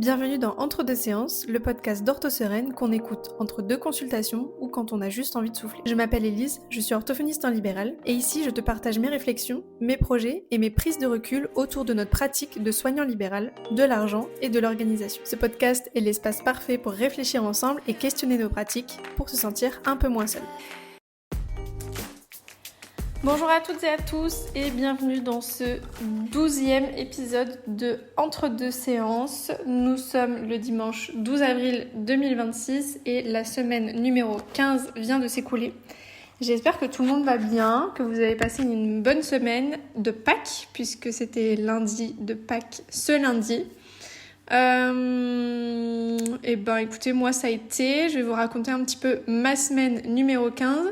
Bienvenue dans Entre deux séances, le podcast d'Ortho-Sereine qu'on écoute entre deux consultations ou quand on a juste envie de souffler. Je m'appelle Élise, je suis orthophoniste en libéral et ici je te partage mes réflexions, mes projets et mes prises de recul autour de notre pratique de soignant libéral, de l'argent et de l'organisation. Ce podcast est l'espace parfait pour réfléchir ensemble et questionner nos pratiques pour se sentir un peu moins seul. Bonjour à toutes et à tous et bienvenue dans ce 12e épisode de Entre deux séances. Nous sommes le dimanche 12 avril 2026 et la semaine numéro 15 vient de s'écouler. J'espère que tout le monde va bien, que vous avez passé une bonne semaine de Pâques puisque c'était lundi de Pâques ce lundi. Et ben écoutez, moi ça a été, je vais vous raconter un petit peu ma semaine numéro 15.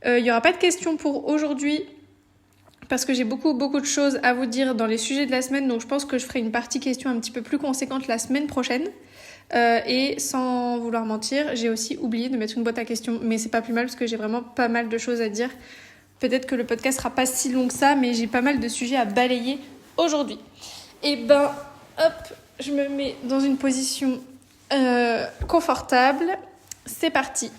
Il n'y aura pas de questions pour aujourd'hui parce que j'ai beaucoup de choses à vous dire dans les sujets de la semaine, donc je pense que je ferai une partie questions un petit peu plus conséquente la semaine prochaine. Et sans vouloir mentir, j'ai aussi oublié de mettre une boîte à questions, mais c'est pas plus mal parce que j'ai vraiment pas mal de choses à dire. Peut-être que le podcast sera pas si long que ça, mais j'ai pas mal de sujets à balayer aujourd'hui. Et ben, hop, je me mets dans une position confortable. C'est parti.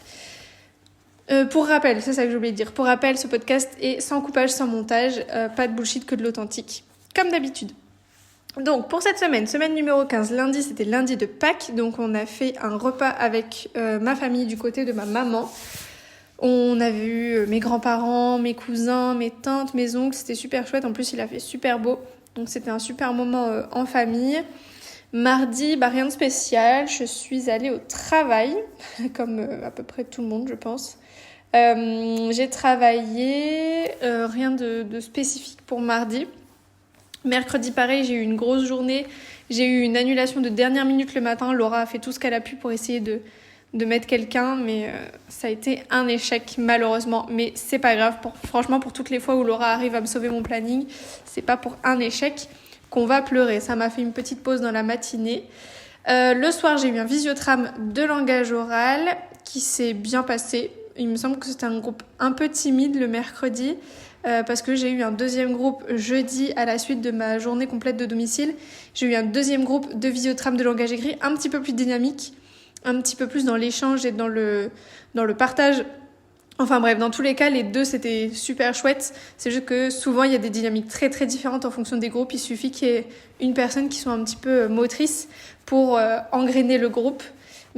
Pour rappel, c'est ça que j'ai oublié de dire. Pour rappel, ce podcast est sans coupage, sans montage, pas de bullshit, que de l'authentique. Comme d'habitude. Donc, pour cette semaine numéro 15, lundi, c'était lundi de Pâques. Donc, on a fait un repas avec ma famille du côté de ma maman. On a vu mes grands-parents, mes cousins, mes tantes, mes oncles. C'était super chouette. En plus, il a fait super beau. Donc, c'était un super moment en famille. Mardi, rien de spécial. Je suis allée au travail, comme à peu près tout le monde, je pense. J'ai travaillé, rien de spécifique pour mardi. Mercredi, pareil, j'ai eu une grosse journée. J'ai eu une annulation de dernière minute le matin. Laura a fait tout ce qu'elle a pu pour essayer de mettre quelqu'un, mais ça a été un échec malheureusement. Mais c'est pas grave, franchement, pour toutes les fois où Laura arrive à me sauver mon planning, c'est pas pour un échec qu'on va pleurer. Ça m'a fait une petite pause dans la matinée. Le soir, j'ai eu un visiotram de langage oral qui s'est bien passé. Il me semble que c'était un groupe un peu timide le mercredi parce que j'ai eu un deuxième groupe jeudi à la suite de ma journée complète de domicile. J'ai eu un deuxième groupe de visiotram de langage écrit un petit peu plus dynamique, un petit peu plus dans l'échange et dans le partage. Enfin bref, dans tous les cas, les deux, c'était super chouette. C'est juste que souvent, il y a des dynamiques très très différentes en fonction des groupes. Il suffit qu'il y ait une personne qui soit un petit peu motrice pour engrainer le groupe.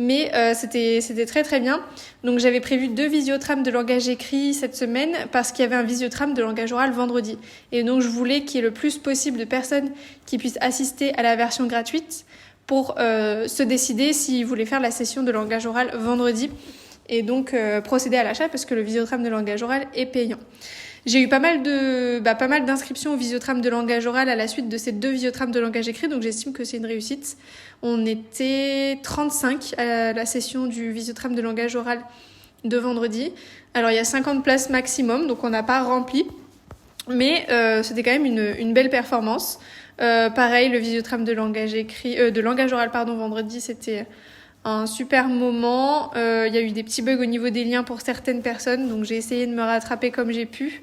Mais c'était très très bien. Donc j'avais prévu 2 visiotrams de langage écrit cette semaine parce qu'il y avait un visiotram de langage oral vendredi. Et donc je voulais qu'il y ait le plus possible de personnes qui puissent assister à la version gratuite pour se décider s'ils voulaient faire la session de langage oral vendredi. Et donc procéder à l'achat parce que le visiotram de langage oral est payant. J'ai eu pas mal d'inscriptions au visiotram de langage oral à la suite de ces 2 visiotrams de langage écrit, donc j'estime que c'est une réussite. On était 35 à la session du visiotram de langage oral de vendredi. Alors il y a 50 places maximum, donc on n'a pas rempli, mais c'était quand même une belle performance. Pareil, le visiotram de langage oral vendredi, c'était un super moment. Il y a eu des petits bugs au niveau des liens pour certaines personnes, donc j'ai essayé de me rattraper comme j'ai pu,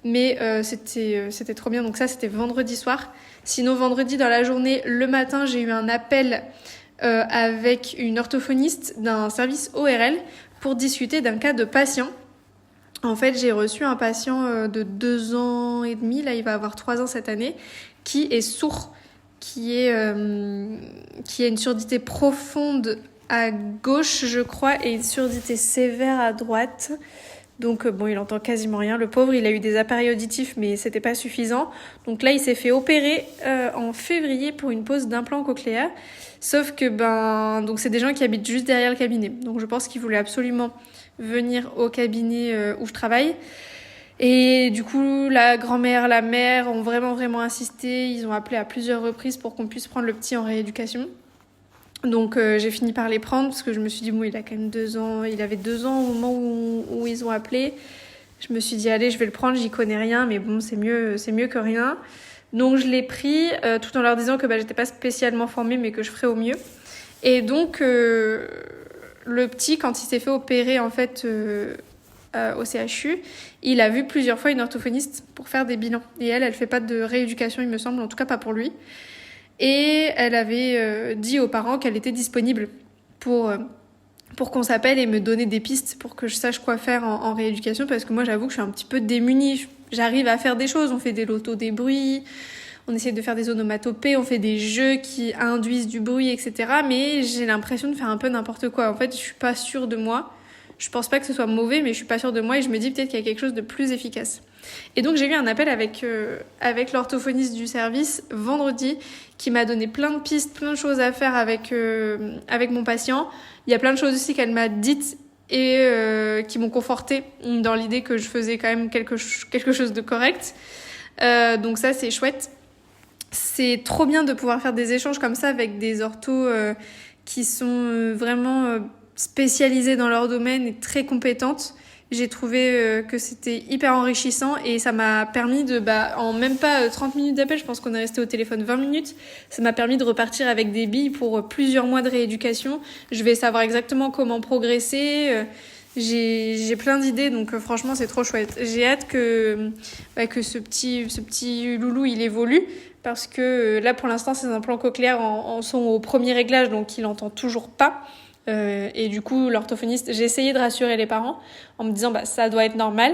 mais c'était trop bien. Donc ça, c'était vendredi soir. Sinon, vendredi dans la journée, le matin, j'ai eu un appel avec une orthophoniste d'un service ORL pour discuter d'un cas de patient. En fait, j'ai reçu un patient de 2 ans et demi, là il va avoir 3 ans cette année, qui est sourd, qui a une surdité profonde à gauche, je crois, et une surdité sévère à droite. Donc il entend quasiment rien. Le pauvre, il a eu des appareils auditifs, mais c'était pas suffisant. Donc là, il s'est fait opérer en février pour une pose d'implant cochléaire. Sauf que donc c'est des gens qui habitent juste derrière le cabinet. Donc je pense qu'ils voulaient absolument venir au cabinet où je travaille. Et du coup, la grand-mère, la mère ont vraiment insisté. Ils ont appelé à plusieurs reprises pour qu'on puisse prendre le petit en rééducation. Donc j'ai fini par les prendre parce que je me suis dit il a quand même 2 ans, il avait 2 ans au moment où ils ont appelé. Je me suis dit allez, je vais le prendre, j'y connais rien, mais bon, c'est mieux que rien. Donc je l'ai pris tout en leur disant que j'étais pas spécialement formée mais que je ferais au mieux. Et donc le petit, quand il s'est fait opérer en fait au CHU, il a vu plusieurs fois une orthophoniste pour faire des bilans. Et elle fait pas de rééducation, il me semble, en tout cas pas pour lui. Et elle avait dit aux parents qu'elle était disponible pour qu'on s'appelle et me donner des pistes pour que je sache quoi faire en rééducation, parce que moi j'avoue que je suis un petit peu démunie. J'arrive à faire des choses, on fait des lotos des bruits, on essaie de faire des onomatopées, on fait des jeux qui induisent du bruit, etc. Mais j'ai l'impression de faire un peu n'importe quoi. En fait, je suis pas sûre de moi. Je pense pas que ce soit mauvais, mais je suis pas sûre de moi et je me dis peut-être qu'il y a quelque chose de plus efficace. Et donc j'ai eu un appel avec l'orthophoniste du service vendredi qui m'a donné plein de pistes, plein de choses à faire avec mon patient. Il y a plein de choses aussi qu'elle m'a dites et qui m'ont confortée dans l'idée que je faisais quand même quelque chose de correct. Donc ça c'est chouette. C'est trop bien de pouvoir faire des échanges comme ça avec des orthos qui sont vraiment spécialisées dans leur domaine et très compétentes. J'ai trouvé que c'était hyper enrichissant et ça m'a permis en même pas 30 minutes d'appel, je pense qu'on est resté au téléphone 20 minutes, ça m'a permis de repartir avec des billes pour plusieurs mois de rééducation. Je vais savoir exactement comment progresser. J'ai plein d'idées, donc franchement c'est trop chouette. J'ai hâte que ce petit loulou il évolue, parce que là pour l'instant ses implants cochléaires en sont au premier réglage, donc il entend toujours pas. Et du coup l'orthophoniste, j'ai essayé de rassurer les parents en me disant ça doit être normal.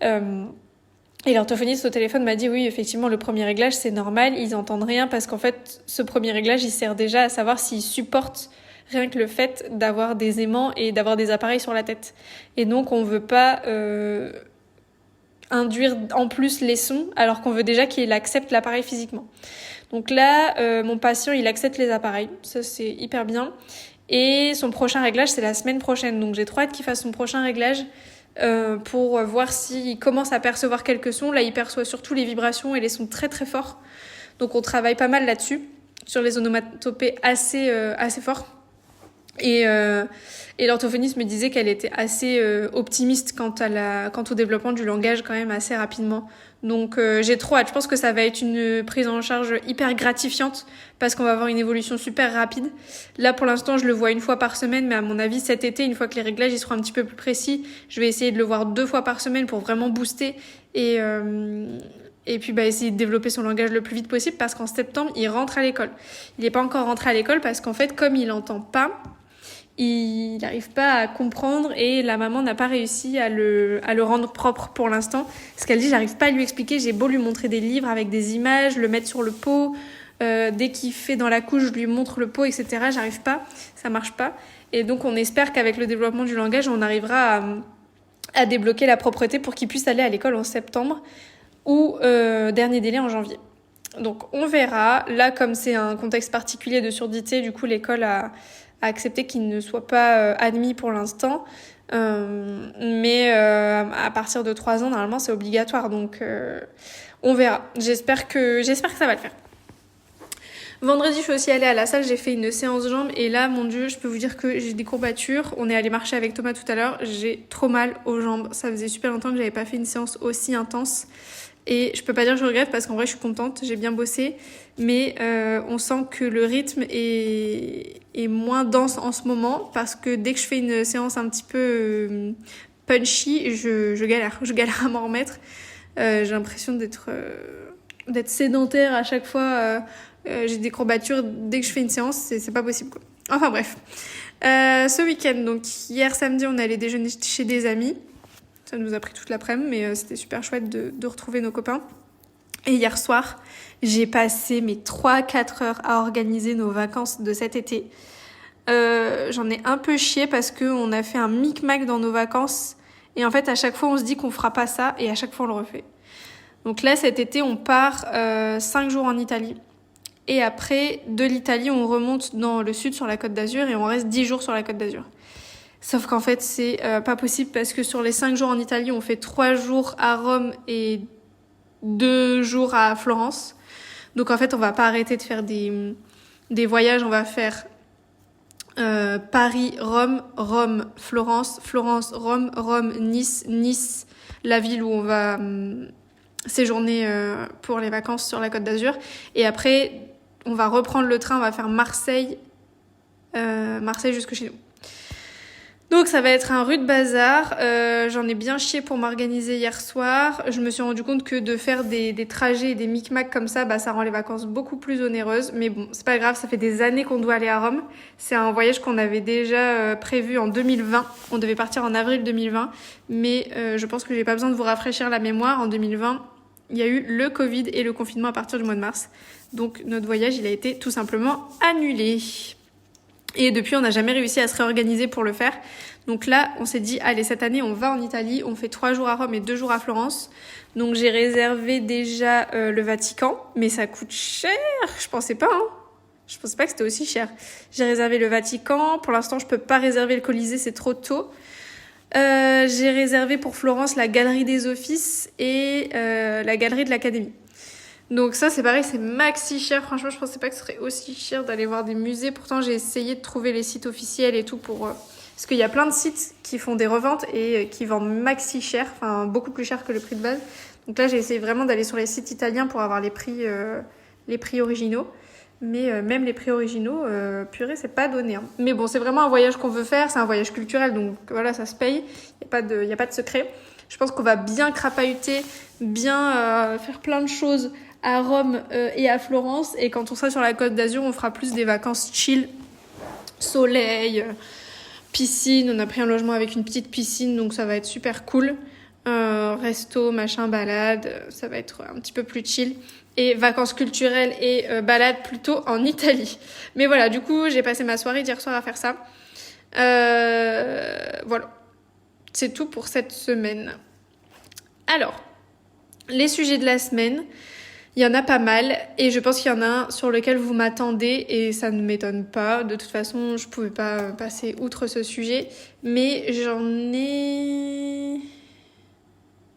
Et l'orthophoniste au téléphone m'a dit oui, effectivement le premier réglage c'est normal, ils entendent rien parce qu'en fait ce premier réglage il sert déjà à savoir s'ils supportent rien que le fait d'avoir des aimants et d'avoir des appareils sur la tête. Et donc on veut pas induire en plus les sons alors qu'on veut déjà qu'il accepte l'appareil physiquement. Donc là mon patient il accepte les appareils, ça c'est hyper bien. Et son prochain réglage c'est la semaine prochaine, donc j'ai trop hâte qu'il fasse son prochain réglage pour voir s'il commence à percevoir quelques sons. Là il perçoit surtout les vibrations et les sons très très forts, donc on travaille pas mal là-dessus, sur les onomatopées assez forts. Et l'orthophoniste me disait qu'elle était assez optimiste quant au développement du langage quand même assez rapidement. Donc j'ai trop hâte. Je pense que ça va être une prise en charge hyper gratifiante parce qu'on va avoir une évolution super rapide. Là pour l'instant je le vois 1 fois par semaine, mais à mon avis cet été, une fois que les réglages ils seront un petit peu plus précis, je vais essayer de le voir 2 fois par semaine pour vraiment booster et puis essayer de développer son langage le plus vite possible, parce qu'en septembre il rentre à l'école. Il n'est pas encore rentré à l'école parce qu'en fait comme il entend pas, il n'arrive pas à comprendre et la maman n'a pas réussi à le rendre propre pour l'instant. Ce qu'elle dit, j'arrive pas à lui expliquer, j'ai beau lui montrer des livres avec des images, le mettre sur le pot, dès qu'il fait dans la couche, je lui montre le pot, etc. J'arrive pas, ça marche pas. Et donc on espère qu'avec le développement du langage, on arrivera à débloquer la propreté pour qu'il puisse aller à l'école en septembre ou dernier délai en janvier. Donc on verra. Là, comme c'est un contexte particulier de surdité, du coup l'école a accepté qu'il ne soit pas admis pour l'instant. Mais à partir de 3 ans, normalement, c'est obligatoire. Donc, on verra. J'espère que ça va le faire. Vendredi, je suis aussi allée à la salle. J'ai fait une séance jambes. Et là, mon Dieu, je peux vous dire que j'ai des courbatures. On est allé marcher avec Thomas tout à l'heure. J'ai trop mal aux jambes. Ça faisait super longtemps que j'avais pas fait une séance aussi intense. Et je peux pas dire que je regrette parce qu'en vrai je suis contente, j'ai bien bossé, mais on sent que le rythme est moins dense en ce moment, parce que dès que je fais une séance un petit peu punchy, je galère à m'en remettre. J'ai l'impression d'être sédentaire à chaque fois. J'ai des courbatures dès que je fais une séance, c'est pas possible quoi. Enfin bref. Ce week-end, donc hier samedi, on est allé déjeuner chez des amis. Ça nous a pris toute l'après-midi, mais c'était super chouette de retrouver nos copains. Et hier soir, j'ai passé mes 3-4 heures à organiser nos vacances de cet été. J'en ai un peu chié parce qu'on a fait un micmac dans nos vacances. Et en fait, à chaque fois, on se dit qu'on fera pas ça et à chaque fois, on le refait. Donc là, cet été, on part 5 jours en Italie. Et après, de l'Italie, on remonte dans le sud sur la Côte d'Azur et on reste 10 jours sur la Côte d'Azur. Sauf qu'en fait, c'est pas possible parce que sur les 5 jours en Italie, on fait 3 jours à Rome et 2 jours à Florence. Donc en fait, on va pas arrêter de faire des voyages. On va faire Paris, Rome, Rome, Florence, Florence, Rome, Rome, Nice, Nice, la ville où on va séjourner pour les vacances sur la Côte d'Azur. Et après, on va reprendre le train, on va faire Marseille jusque chez nous. Donc ça va être un rude bazar, j'en ai bien chié pour m'organiser hier soir. Je me suis rendu compte que de faire des trajets et des micmacs comme ça, ça rend les vacances beaucoup plus onéreuses. Mais bon, c'est pas grave, ça fait des années qu'on doit aller à Rome. C'est un voyage qu'on avait déjà prévu en 2020. On devait partir en avril 2020, mais je pense que j'ai pas besoin de vous rafraîchir la mémoire. En 2020, il y a eu le Covid et le confinement à partir du mois de mars. Donc notre voyage, il a été tout simplement annulé. Et depuis, on n'a jamais réussi à se réorganiser pour le faire. Donc là, on s'est dit, allez, cette année, on va en Italie. On fait 3 jours à Rome et 2 jours à Florence. Donc j'ai réservé déjà le Vatican. Mais ça coûte cher. Je pensais pas, hein. Je pensais pas que c'était aussi cher. J'ai réservé le Vatican. Pour l'instant, je peux pas réserver le Colisée, c'est trop tôt. J'ai réservé pour Florence la Galerie des Offices et la Galerie de l'Académie. Donc ça, c'est pareil, c'est maxi cher. Franchement, je pensais pas que ce serait aussi cher d'aller voir des musées. Pourtant, j'ai essayé de trouver les sites officiels et tout pour... Parce qu'il y a plein de sites qui font des reventes et qui vendent maxi cher, enfin beaucoup plus cher que le prix de base. Donc là, j'ai essayé vraiment d'aller sur les sites italiens pour avoir les prix originaux. Mais même les prix originaux, purée, c'est pas donné. Hein. Mais bon, c'est vraiment un voyage qu'on veut faire. C'est un voyage culturel, donc voilà, ça se paye. Il y a pas de secret. Je pense qu'on va bien crapahuter, bien faire plein de choses à Rome et à Florence. Et quand on sera sur la Côte d'Azur, on fera plus des vacances chill, soleil, piscine. On a pris un logement avec une petite piscine, donc ça va être super cool. Resto, machin, balade, ça va être un petit peu plus chill. Et vacances culturelles et balade plutôt en Italie. Mais voilà, du coup, j'ai passé ma soirée d'hier soir à faire ça. Voilà. C'est tout pour cette semaine. Alors, les sujets de la semaine, il y en a pas mal et je pense qu'il y en a un sur lequel vous m'attendez et ça ne m'étonne pas. De toute façon, je pouvais pas passer outre ce sujet, mais j'en ai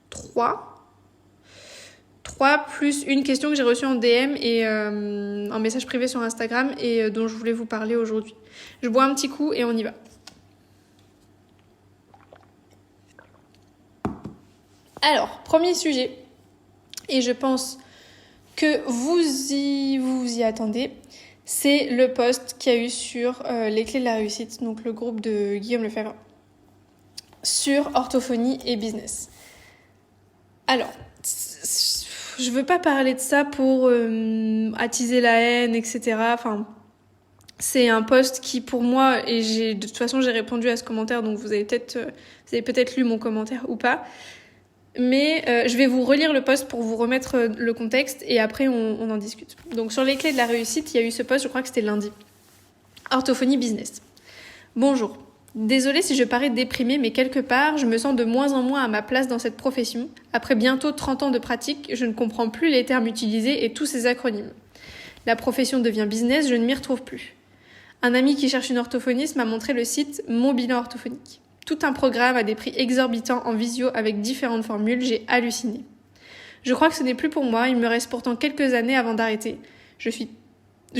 3 plus une question que j'ai reçue en DM et en message privé sur Instagram et dont je voulais vous parler aujourd'hui. Je bois un petit coup et on y va. Alors, premier sujet, et je pense que vous y attendez, c'est le post qu'il y a eu sur les clés de la réussite, donc le groupe de Guillaume Lefebvre, sur orthophonie et business. Alors, je veux pas parler de ça pour attiser la haine, etc. Enfin, c'est un post qui, pour moi, et de toute façon, j'ai répondu à ce commentaire, donc vous avez peut-être lu mon commentaire ou pas. Mais je vais vous relire le post pour vous remettre le contexte et après on en discute. Donc sur les clés de la réussite, il y a eu ce post, je crois que c'était lundi. Orthophonie business. Bonjour. Désolée si je parais déprimée, mais quelque part, je me sens de moins en moins à ma place dans cette profession. Après bientôt 30 ans de pratique, je ne comprends plus les termes utilisés et tous ces acronymes. La profession devient business, je ne m'y retrouve plus. Un ami qui cherche une orthophoniste m'a montré le site Mon bilan orthophonique. Tout un programme à des prix exorbitants en visio avec différentes formules, j'ai halluciné. Je crois que ce n'est plus pour moi, il me reste pourtant quelques années avant d'arrêter. Je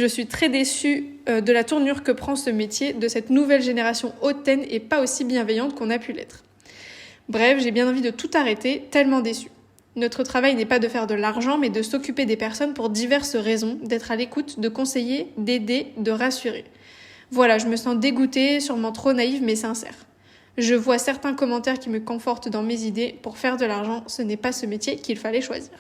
suis très déçue de la tournure que prend ce métier, de cette nouvelle génération hautaine et pas aussi bienveillante qu'on a pu l'être. Bref, j'ai bien envie de tout arrêter, tellement déçue. Notre travail n'est pas de faire de l'argent, mais de s'occuper des personnes pour diverses raisons, d'être à l'écoute, de conseiller, d'aider, de rassurer. Voilà, je me sens dégoûtée, sûrement trop naïve, mais sincère. Je vois certains commentaires qui me confortent dans mes idées. Pour faire de l'argent, ce n'est pas ce métier qu'il fallait choisir.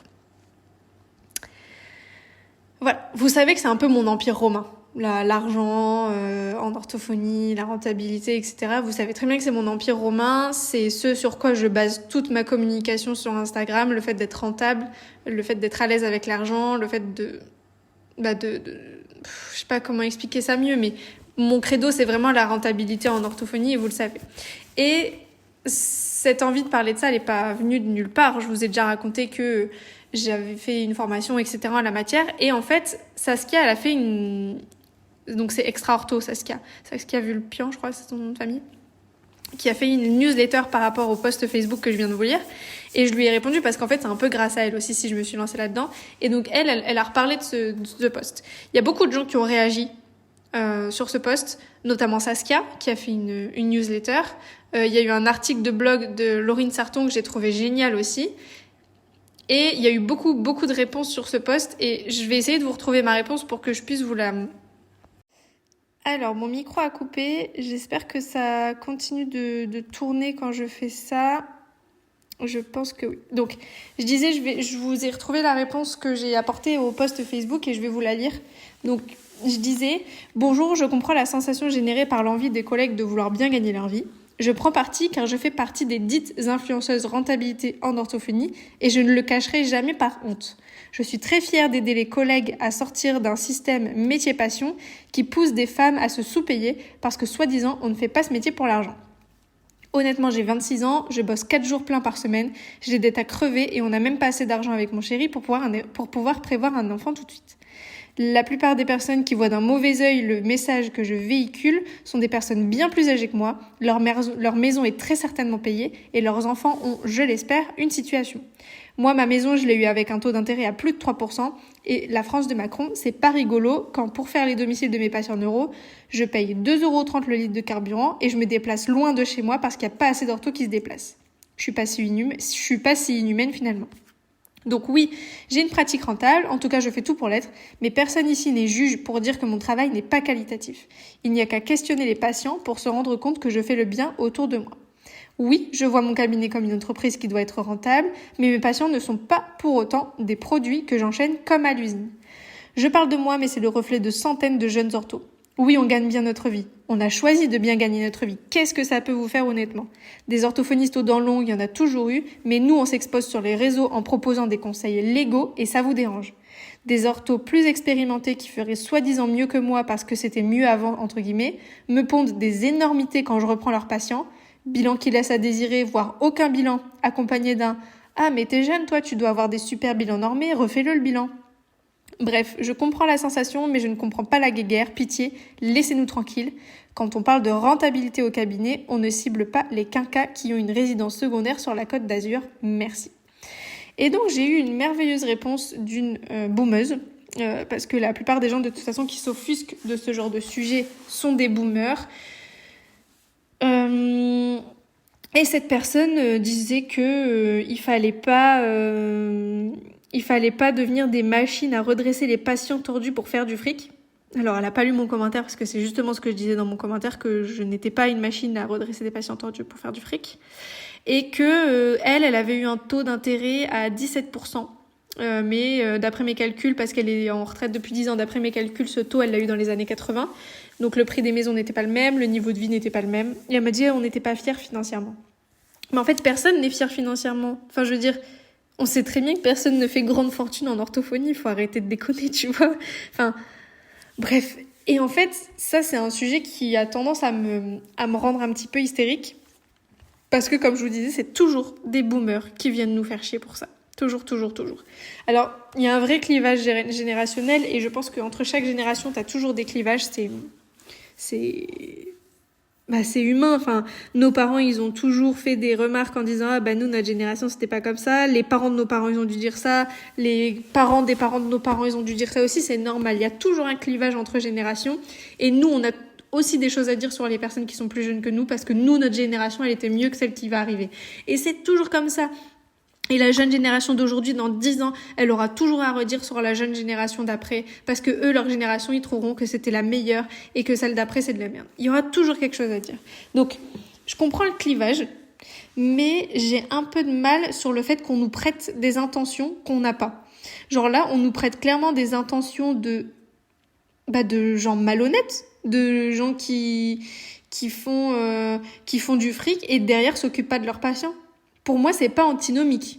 Voilà, vous savez que c'est un peu mon empire romain. L'argent, en orthophonie, la rentabilité, etc. Vous savez très bien que c'est mon empire romain. C'est ce sur quoi je base toute ma communication sur Instagram. Le fait d'être rentable, le fait d'être à l'aise avec l'argent, le fait de je sais pas comment expliquer ça mieux, mais mon credo, c'est vraiment la rentabilité en orthophonie et vous le savez. Et cette envie de parler de ça, elle n'est pas venue de nulle part. Je vous ai déjà raconté que j'avais fait une formation, etc. en la matière. Et en fait, Saskia, elle a fait donc c'est Extra Ortho, Saskia. Saskia Vulpian, je crois que c'est son nom de famille. Qui a fait une newsletter par rapport au post Facebook que je viens de vous lire. Et je lui ai répondu parce qu'en fait, c'est un peu grâce à elle aussi si je me suis lancée là-dedans. Et donc, elle a reparlé de ce post. Il y a beaucoup de gens qui ont réagi sur ce post, notamment Saskia, qui a fait une newsletter. Il y a eu un article de blog de Laurine Sarton que j'ai trouvé génial aussi. Et il y a eu beaucoup de réponses sur ce post. Et je vais essayer de vous retrouver ma réponse pour que je puisse vous la... Alors, mon micro a coupé. J'espère que ça continue de tourner quand je fais ça. Je pense que oui. Donc, je disais, je vous ai retrouvé la réponse que j'ai apportée au post Facebook et je vais vous la lire. Donc, je disais, bonjour, je comprends la sensation générée par l'envie des collègues de vouloir bien gagner leur vie. Je prends parti car je fais partie des dites influenceuses rentabilité en orthophonie et je ne le cacherai jamais par honte. Je suis très fière d'aider les collègues à sortir d'un système métier-passion qui pousse des femmes à se sous-payer parce que soi-disant, on ne fait pas ce métier pour l'argent. Honnêtement, j'ai 26 ans, je bosse 4 jours pleins par semaine, j'ai des dettes à crever et on n'a même pas assez d'argent avec mon chéri pour pouvoir prévoir un enfant tout de suite. La plupart des personnes qui voient d'un mauvais œil le message que je véhicule sont des personnes bien plus âgées que moi, leur maison est très certainement payée et leurs enfants ont, je l'espère, une situation. Moi, ma maison, je l'ai eue avec un taux d'intérêt à plus de 3% et la France de Macron, c'est pas rigolo quand pour faire les domiciles de mes patients neuro, je paye 2,30 € le litre de carburant et je me déplace loin de chez moi parce qu'il n'y a pas assez d'orthos qui se déplacent. Je suis pas si inhumaine finalement. Donc oui, j'ai une pratique rentable, en tout cas je fais tout pour l'être, mais personne ici n'est juge pour dire que mon travail n'est pas qualitatif. Il n'y a qu'à questionner les patients pour se rendre compte que je fais le bien autour de moi. Oui, je vois mon cabinet comme une entreprise qui doit être rentable, mais mes patients ne sont pas pour autant des produits que j'enchaîne comme à l'usine. Je parle de moi, mais c'est le reflet de centaines de jeunes orthos. Oui, on gagne bien notre vie. On a choisi de bien gagner notre vie. Qu'est-ce que ça peut vous faire honnêtement ? Des orthophonistes aux dents longues, il y en a toujours eu, mais nous, on s'expose sur les réseaux en proposant des conseils légaux et ça vous dérange. Des orthos plus expérimentés qui feraient soi-disant mieux que moi parce que c'était mieux avant, entre guillemets, me pondent des énormités quand je reprends leurs patients, bilan qui laisse à désirer, voire aucun bilan, accompagné d'un « Ah, mais t'es jeune, toi, tu dois avoir des super bilans normés, refais-le le bilan ». Bref, je comprends la sensation, mais je ne comprends pas la guéguerre. Pitié, laissez-nous tranquilles. Quand on parle de rentabilité au cabinet, on ne cible pas les quinquas qui ont une résidence secondaire sur la Côte d'Azur. Merci. Et donc, j'ai eu une merveilleuse réponse d'une boomeuse, parce que la plupart des gens, de toute façon, qui s'offusquent de ce genre de sujet sont des boomers. Et cette personne disait que il fallait pas devenir des machines à redresser les patients tordus pour faire du fric. Alors, elle a pas lu mon commentaire parce que c'est justement ce que je disais dans mon commentaire, que je n'étais pas une machine à redresser des patients tordus pour faire du fric. Et que elle avait eu un taux d'intérêt à 17%. Mais d'après mes calculs, parce qu'elle est en retraite depuis 10 ans, d'après mes calculs, ce taux, elle l'a eu dans les années 80. Donc le prix des maisons n'était pas le même, le niveau de vie n'était pas le même. Et elle m'a dit, on n'était pas fiers financièrement. Mais en fait, personne n'est fier financièrement. Enfin, je veux dire, on sait très bien que personne ne fait grande fortune en orthophonie. Il faut arrêter de déconner, tu vois. Enfin, bref. Et en fait, ça, c'est un sujet qui a tendance à me rendre un petit peu hystérique. Parce que, comme je vous disais, c'est toujours des boomers qui viennent nous faire chier pour ça. Toujours. Alors, il y a un vrai clivage générationnel et je pense qu'entre chaque génération, t'as toujours des clivages. C'est humain. Enfin, nos parents, ils ont toujours fait des remarques en disant « Ah, nous, notre génération, c'était pas comme ça. Les parents de nos parents, ils ont dû dire ça. Les parents des parents de nos parents, ils ont dû dire ça aussi. » C'est normal. Il y a toujours un clivage entre générations. Et nous, on a aussi des choses à dire sur les personnes qui sont plus jeunes que nous parce que nous, notre génération, elle était mieux que celle qui va arriver. Et c'est toujours comme ça. Et la jeune génération d'aujourd'hui, dans 10 ans, elle aura toujours à redire sur la jeune génération d'après, parce que eux, leur génération, ils trouveront que c'était la meilleure et que celle d'après, c'est de la merde. Il y aura toujours quelque chose à dire. Donc, je comprends le clivage, mais j'ai un peu de mal sur le fait qu'on nous prête des intentions qu'on n'a pas. Genre là, on nous prête clairement des intentions de gens malhonnêtes, de gens qui font du fric et derrière s'occupent pas de leurs patients. Pour moi, c'est pas antinomique.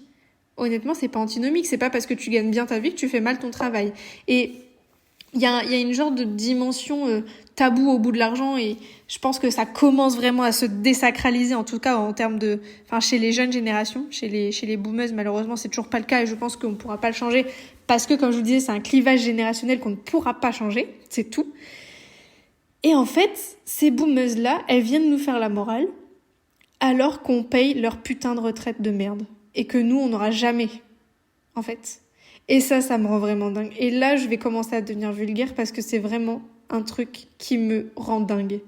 Honnêtement, c'est pas antinomique. C'est pas parce que tu gagnes bien ta vie que tu fais mal ton travail. Et il y a une genre de dimension tabou au bout de l'argent et je pense que ça commence vraiment à se désacraliser, en tout cas en termes chez les jeunes générations, chez les boomeuses, malheureusement, c'est toujours pas le cas et je pense qu'on pourra pas le changer parce que, comme je vous disais, c'est un clivage générationnel qu'on ne pourra pas changer. C'est tout. Et en fait, ces boomeuses-là, elles viennent nous faire la morale alors qu'on paye leur putain de retraite de merde. Et que nous, on n'aura jamais, en fait. Et ça me rend vraiment dingue. Et là, je vais commencer à devenir vulgaire parce que c'est vraiment un truc qui me rend dingue.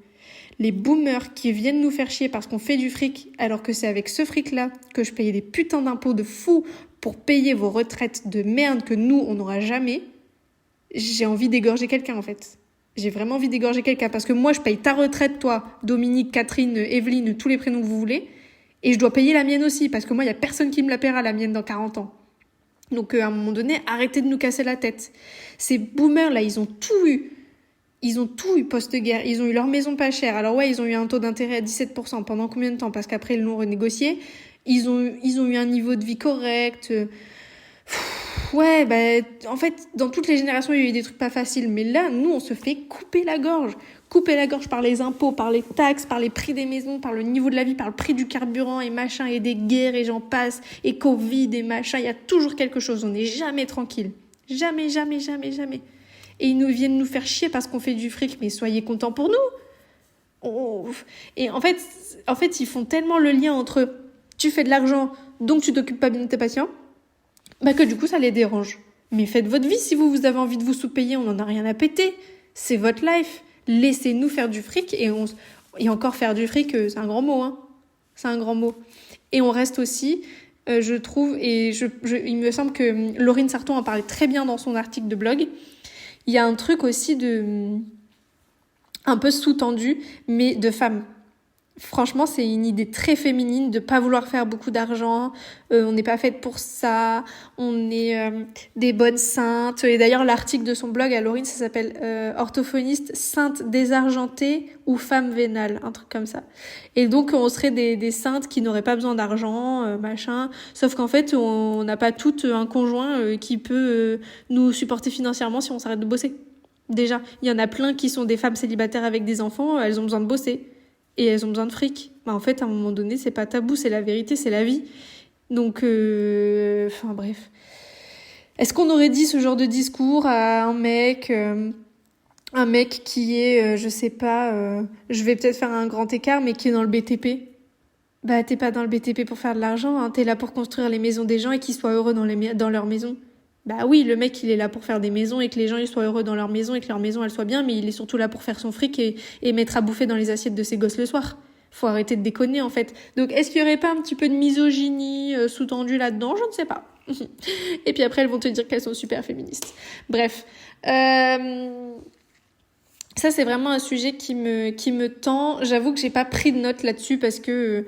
Les boomers qui viennent nous faire chier parce qu'on fait du fric, alors que c'est avec ce fric-là que je payais des putains d'impôts de fou pour payer vos retraites de merde que nous, on n'aura jamais, j'ai envie d'égorger quelqu'un, en fait. J'ai vraiment envie d'égorger quelqu'un parce que moi, je paye ta retraite, toi, Dominique, Catherine, Evelyne, tous les prénoms que vous voulez. Et je dois payer la mienne aussi parce que moi, il n'y a personne qui me la paiera, la mienne, dans 40 ans. Donc, à un moment donné, arrêtez de nous casser la tête. Ces boomers, là, ils ont tout eu. Ils ont tout eu post-guerre. Ils ont eu leur maison pas chère. Alors ouais, ils ont eu un taux d'intérêt à 17%. Pendant combien de temps? Parce qu'après, ils l'ont renégocié. Ils ont eu un niveau de vie correct. Ouais, en fait, dans toutes les générations, il y a eu des trucs pas faciles. Mais là, nous, on se fait couper la gorge. Couper la gorge par les impôts, par les taxes, par les prix des maisons, par le niveau de la vie, par le prix du carburant et machin, et des guerres et j'en passe, et Covid et machin. Il y a toujours quelque chose. On n'est jamais tranquille. Jamais, jamais, jamais, jamais. Et ils nous viennent nous faire chier parce qu'on fait du fric. Mais soyez contents pour nous. Et en fait, ils font tellement le lien entre tu fais de l'argent, donc tu t'occupes pas bien de tes patients, que du coup, ça les dérange. Mais faites votre vie si vous avez envie de vous sous-payer, on n'en a rien à péter. C'est votre life. Laissez-nous faire du fric et encore faire du fric, c'est un grand mot, hein. C'est un grand mot. Et on reste aussi, je trouve, et il me semble que Laurine Sarton en parlait très bien dans son article de blog. Il y a un truc aussi un peu sous-tendu, mais de femme. Franchement, c'est une idée très féminine de pas vouloir faire beaucoup d'argent. On n'est pas faite pour ça. On est des bonnes saintes. Et d'ailleurs, l'article de son blog à Laurine, ça s'appelle orthophoniste sainte désargentée ou femme vénale, un truc comme ça. Et donc, on serait des saintes qui n'auraient pas besoin d'argent, machin. Sauf qu'en fait, on n'a pas toutes un conjoint qui peut nous supporter financièrement si on s'arrête de bosser. Déjà, il y en a plein qui sont des femmes célibataires avec des enfants. Elles ont besoin de bosser. Et elles ont besoin de fric. En fait, à un moment donné, c'est pas tabou, c'est la vérité, c'est la vie. Donc, bref. Est-ce qu'on aurait dit ce genre de discours à un mec qui est, je sais pas, je vais peut-être faire un grand écart, mais qui est dans le BTP? T'es pas dans le BTP pour faire de l'argent, hein. T'es là pour construire les maisons des gens et qu'ils soient heureux dans leur maison. Oui, le mec, il est là pour faire des maisons et que les gens ils soient heureux dans leur maison et que leur maison elle soit bien, mais il est surtout là pour faire son fric et mettre à bouffer dans les assiettes de ses gosses le soir. Faut arrêter de déconner en fait. Donc est-ce qu'il y aurait pas un petit peu de misogynie sous-tendue là-dedans? Je ne sais pas. Et puis après elles vont te dire qu'elles sont super féministes. Bref. Ça c'est vraiment un sujet qui me tend. J'avoue que j'ai pas pris de notes là-dessus parce que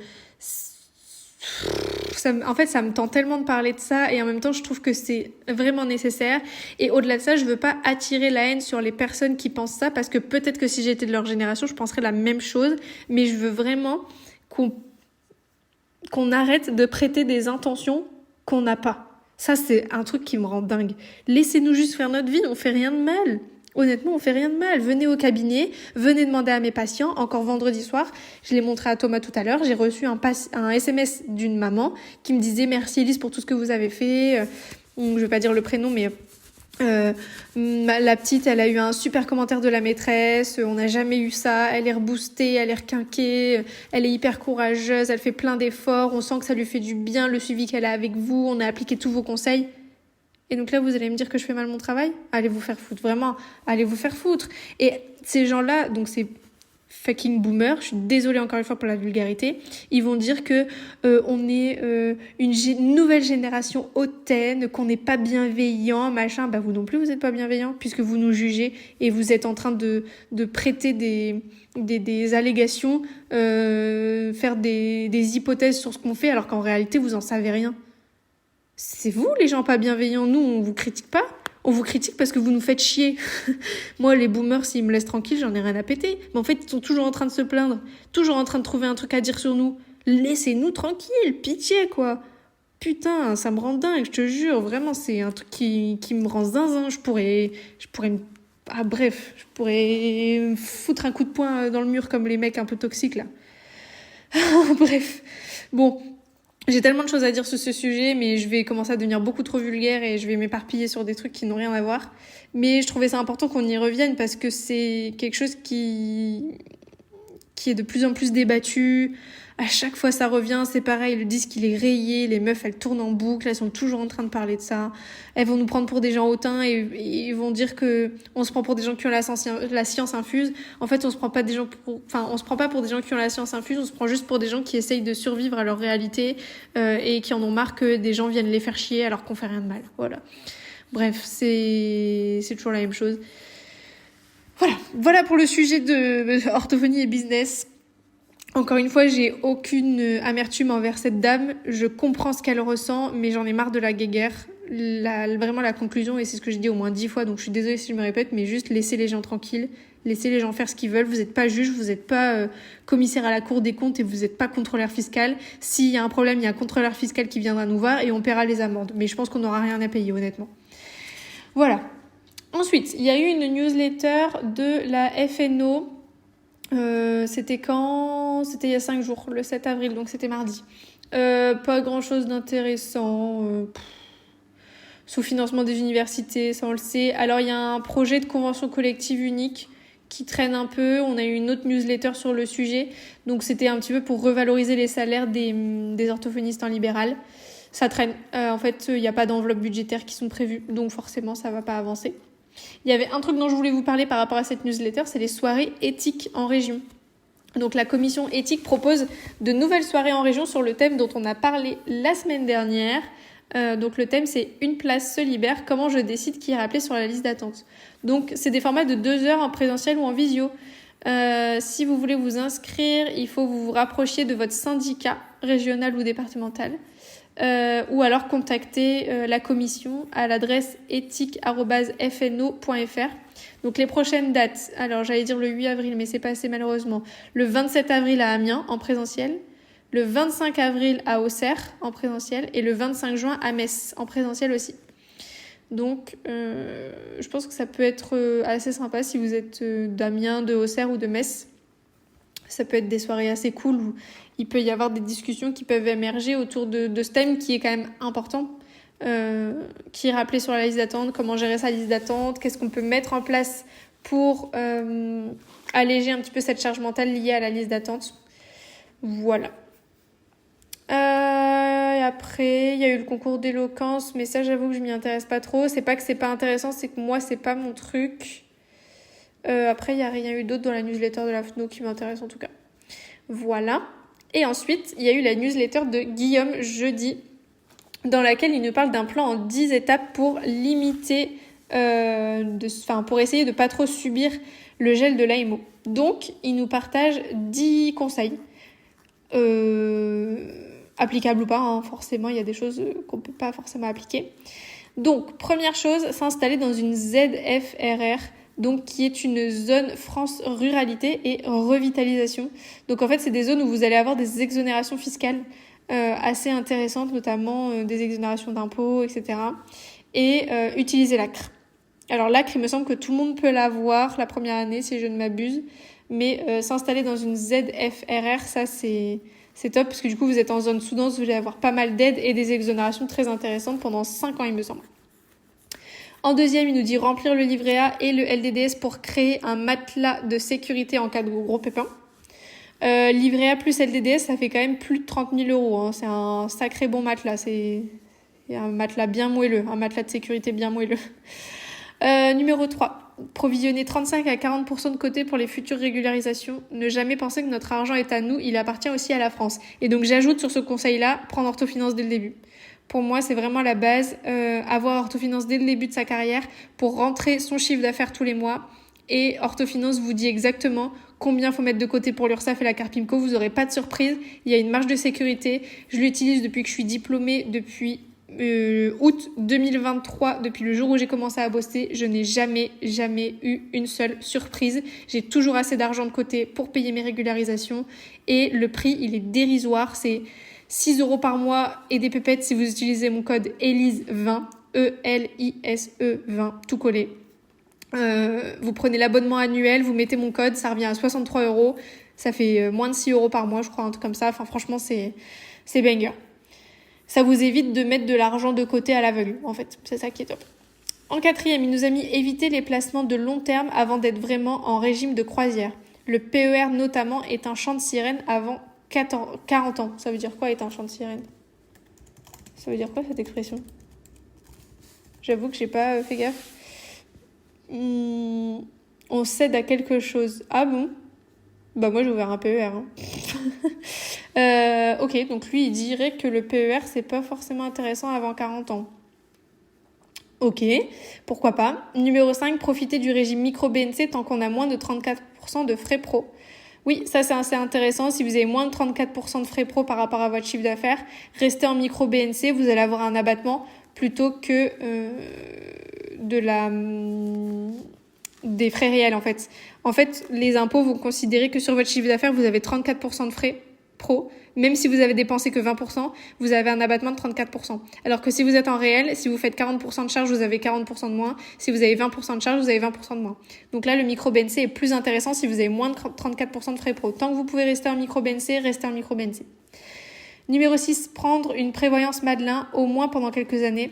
ça me tend tellement de parler de ça et en même temps je trouve que c'est vraiment nécessaire et au-delà de ça je veux pas attirer la haine sur les personnes qui pensent ça parce que peut-être que si j'étais de leur génération je penserais la même chose, mais je veux vraiment qu'on arrête de prêter des intentions qu'on n'a pas. Ça c'est un truc qui me rend dingue. Laissez-nous juste faire notre vie, on fait rien de mal. Honnêtement, on fait rien de mal. Venez au cabinet, venez demander à mes patients. Encore vendredi soir, je l'ai montré à Thomas tout à l'heure, j'ai reçu un SMS d'une maman qui me disait « Merci Elise pour tout ce que vous avez fait. » Je vais pas dire le prénom, mais la petite, elle a eu un super commentaire de la maîtresse. On n'a jamais eu ça. Elle est reboostée, elle est requinquée. Elle est hyper courageuse, elle fait plein d'efforts. On sent que ça lui fait du bien, le suivi qu'elle a avec vous. On a appliqué tous vos conseils. Et donc là, vous allez me dire que je fais mal mon travail? Allez vous faire foutre, vraiment. Allez vous faire foutre. Et ces gens-là, donc ces fucking boomers, je suis désolée encore une fois pour la vulgarité, ils vont dire que on est une nouvelle génération hautaine, qu'on n'est pas bienveillant, machin. Vous non plus, vous n'êtes pas bienveillant, puisque vous nous jugez et vous êtes en train de prêter des allégations, faire des hypothèses sur ce qu'on fait, alors qu'en réalité, vous en savez rien. C'est vous, les gens pas bienveillants. Nous, on vous critique pas. On vous critique parce que vous nous faites chier. Moi, les boomers, s'ils me laissent tranquille, j'en ai rien à péter. Mais en fait, ils sont toujours en train de se plaindre. Toujours en train de trouver un truc à dire sur nous. Laissez-nous tranquille. Pitié, quoi. Putain, ça me rend dingue, je te jure. Vraiment, c'est un truc qui me rend zinzin. Je pourrais je pourrais me foutre un coup de poing dans le mur comme les mecs un peu toxiques, là. Bref. Bon. J'ai tellement de choses à dire sur ce sujet, mais je vais commencer à devenir beaucoup trop vulgaire et je vais m'éparpiller sur des trucs qui n'ont rien à voir. Mais je trouvais ça important qu'on y revienne parce que c'est quelque chose qui est de plus en plus débattu. À chaque fois, ça revient, c'est pareil, le disque, il est rayé, les meufs, elles tournent en boucle, elles sont toujours en train de parler de ça. Elles vont nous prendre pour des gens hautains et ils vont dire que on se prend pour des gens qui ont la science infuse. En fait, on se prend pas pour des gens qui ont la science infuse, on se prend juste pour des gens qui essayent de survivre à leur réalité et qui en ont marre que des gens viennent les faire chier alors qu'on fait rien de mal. Voilà. Bref, c'est toujours la même chose. Voilà pour le sujet de orthophonie et business. Encore une fois, j'ai aucune amertume envers cette dame. Je comprends ce qu'elle ressent, mais j'en ai marre de la guéguerre. Vraiment la conclusion, et c'est ce que j'ai dit au moins 10 fois, donc je suis désolée si je me répète, mais juste laissez les gens tranquilles, laissez les gens faire ce qu'ils veulent. Vous n'êtes pas juge, vous n'êtes pas commissaire à la Cour des comptes et vous n'êtes pas contrôleur fiscal. S'il y a un problème, il y a un contrôleur fiscal qui viendra nous voir et on paiera les amendes. Mais je pense qu'on n'aura rien à payer, honnêtement. Voilà. Ensuite, il y a eu une newsletter de la FNO. C'était quand ? C'était il y a 5 jours, le 7 avril, donc c'était mardi. Pas grand-chose d'intéressant. Sous-financement des universités, ça on le sait. Alors il y a un projet de convention collective unique qui traîne un peu. On a eu une autre newsletter sur le sujet. Donc c'était un petit peu pour revaloriser les salaires des orthophonistes en libéral. Ça traîne. En fait, il n'y a pas d'enveloppe budgétaire qui sont prévues. Donc forcément, ça ne va pas avancer. Il y avait un truc dont je voulais vous parler par rapport à cette newsletter, c'est les soirées éthiques en région. Donc la commission éthique propose de nouvelles soirées en région sur le thème dont on a parlé la semaine dernière. Donc le thème c'est une place se libère, comment je décide qui est rappelé sur la liste d'attente. Donc c'est des formats de 2 heures en présentiel ou en visio. Si vous voulez vous inscrire, il faut vous rapprocher de votre syndicat régional ou départemental. Ou alors contacter la commission à l'adresse éthique@fno.fr. Donc les prochaines dates, alors j'allais dire le 8 avril, mais c'est passé malheureusement. Le 27 avril à Amiens en présentiel, le 25 avril à Auxerre en présentiel et le 25 juin à Metz en présentiel aussi. Donc je pense que ça peut être assez sympa si vous êtes d'Amiens, de Auxerre ou de Metz. Ça peut être des soirées assez cool où il peut y avoir des discussions qui peuvent émerger autour de ce thème qui est quand même important, qui est rappelé sur la liste d'attente, comment gérer sa liste d'attente, qu'est-ce qu'on peut mettre en place pour alléger un petit peu cette charge mentale liée à la liste d'attente. Voilà. Et après, il y a eu le concours d'éloquence, mais ça, j'avoue que je m'y intéresse pas trop. C'est pas que c'est pas intéressant, c'est que moi, c'est pas mon truc. Après, il n'y a rien eu d'autre dans la newsletter de la FNO qui m'intéresse en tout cas. Voilà. Et ensuite, il y a eu la newsletter de Guillaume jeudi, dans laquelle il nous parle d'un plan en 10 étapes pour limiter, pour essayer de pas trop subir le gel de l'AMO. Donc, il nous partage 10 conseils. Applicables ou pas, hein, forcément, il y a des choses qu'on peut pas forcément appliquer. Donc, première chose, s'installer dans une ZFRR, donc qui est une zone France Ruralité et Revitalisation. Donc en fait, c'est des zones où vous allez avoir des exonérations fiscales assez intéressantes, notamment des exonérations d'impôts, etc. Et utiliser l'ACRE. Alors l'ACRE, il me semble que tout le monde peut l'avoir la première année, si je ne m'abuse. Mais s'installer dans une ZFRR, ça c'est top, parce que du coup, vous êtes en zone sous-dense, vous allez avoir pas mal d'aides et des exonérations très intéressantes pendant 5 ans, il me semble. En deuxième, il nous dit remplir le livret A et le LDDS pour créer un matelas de sécurité en cas de gros pépin. Livret A plus LDDS, ça fait quand même plus de 30 000 €. Hein. C'est un sacré bon matelas. C'est un matelas bien moelleux, un matelas de sécurité bien moelleux. Numéro 3. Provisionner 35 à 40% de côté pour les futures régularisations. Ne jamais penser que notre argent est à nous, il appartient aussi à la France. Et donc j'ajoute sur ce conseil-là, prendre orthofinance dès le début. Pour moi, c'est vraiment la base, avoir orthofinance dès le début de sa carrière pour rentrer son chiffre d'affaires tous les mois. Et orthofinance vous dit exactement combien faut mettre de côté pour l'URSSAF et la Carpimco. Vous n'aurez pas de surprise. Il y a une marge de sécurité. Je l'utilise depuis que je suis diplômée, depuis août 2023, depuis le jour où j'ai commencé à bosser. Je n'ai jamais eu une seule surprise. J'ai toujours assez d'argent de côté pour payer mes régularisations. Et le prix, il est dérisoire. C'est 6 € par mois et des pépettes si vous utilisez mon code ELISE20, E-L-I-S-E 20, tout collé. Vous prenez l'abonnement annuel, vous mettez mon code, ça revient à 63 €. Ça fait moins de 6 € par mois, je crois, un truc comme ça. Enfin, franchement, c'est banger. Ça vous évite de mettre de l'argent de côté à l'aveugle, en fait. C'est ça qui est top. En quatrième, il nous a mis éviter les placements de long terme avant d'être vraiment en régime de croisière. Le PER, notamment, est un chant de sirène avant 40 ans. Ça veut dire quoi, être un chant de sirène? Ça veut dire quoi, cette expression? J'avoue que j'ai pas fait gaffe. On cède à quelque chose. Ah bon? Bah moi j'ai ouvert un PER. Hein. Ok, donc lui il dirait que le PER c'est pas forcément intéressant avant 40 ans. Ok, pourquoi pas. Numéro 5, profiter du régime micro-BNC tant qu'on a moins de 34% de frais pro. Oui, ça c'est assez intéressant. Si vous avez moins de 34% de frais pro par rapport à votre chiffre d'affaires, restez en micro-BNC, vous allez avoir un abattement plutôt que des frais réels en fait. En fait, les impôts vont considérer que sur votre chiffre d'affaires, vous avez 34% de frais pro. Même si vous avez dépensé que 20%, vous avez un abattement de 34%. Alors que si vous êtes en réel, si vous faites 40% de charge, vous avez 40% de moins. Si vous avez 20% de charge, vous avez 20% de moins. Donc là, le micro-BNC est plus intéressant si vous avez moins de 34% de frais pro. Tant que vous pouvez rester en micro-BNC, restez en micro-BNC. Numéro 6, prendre une prévoyance Madelin au moins pendant quelques années,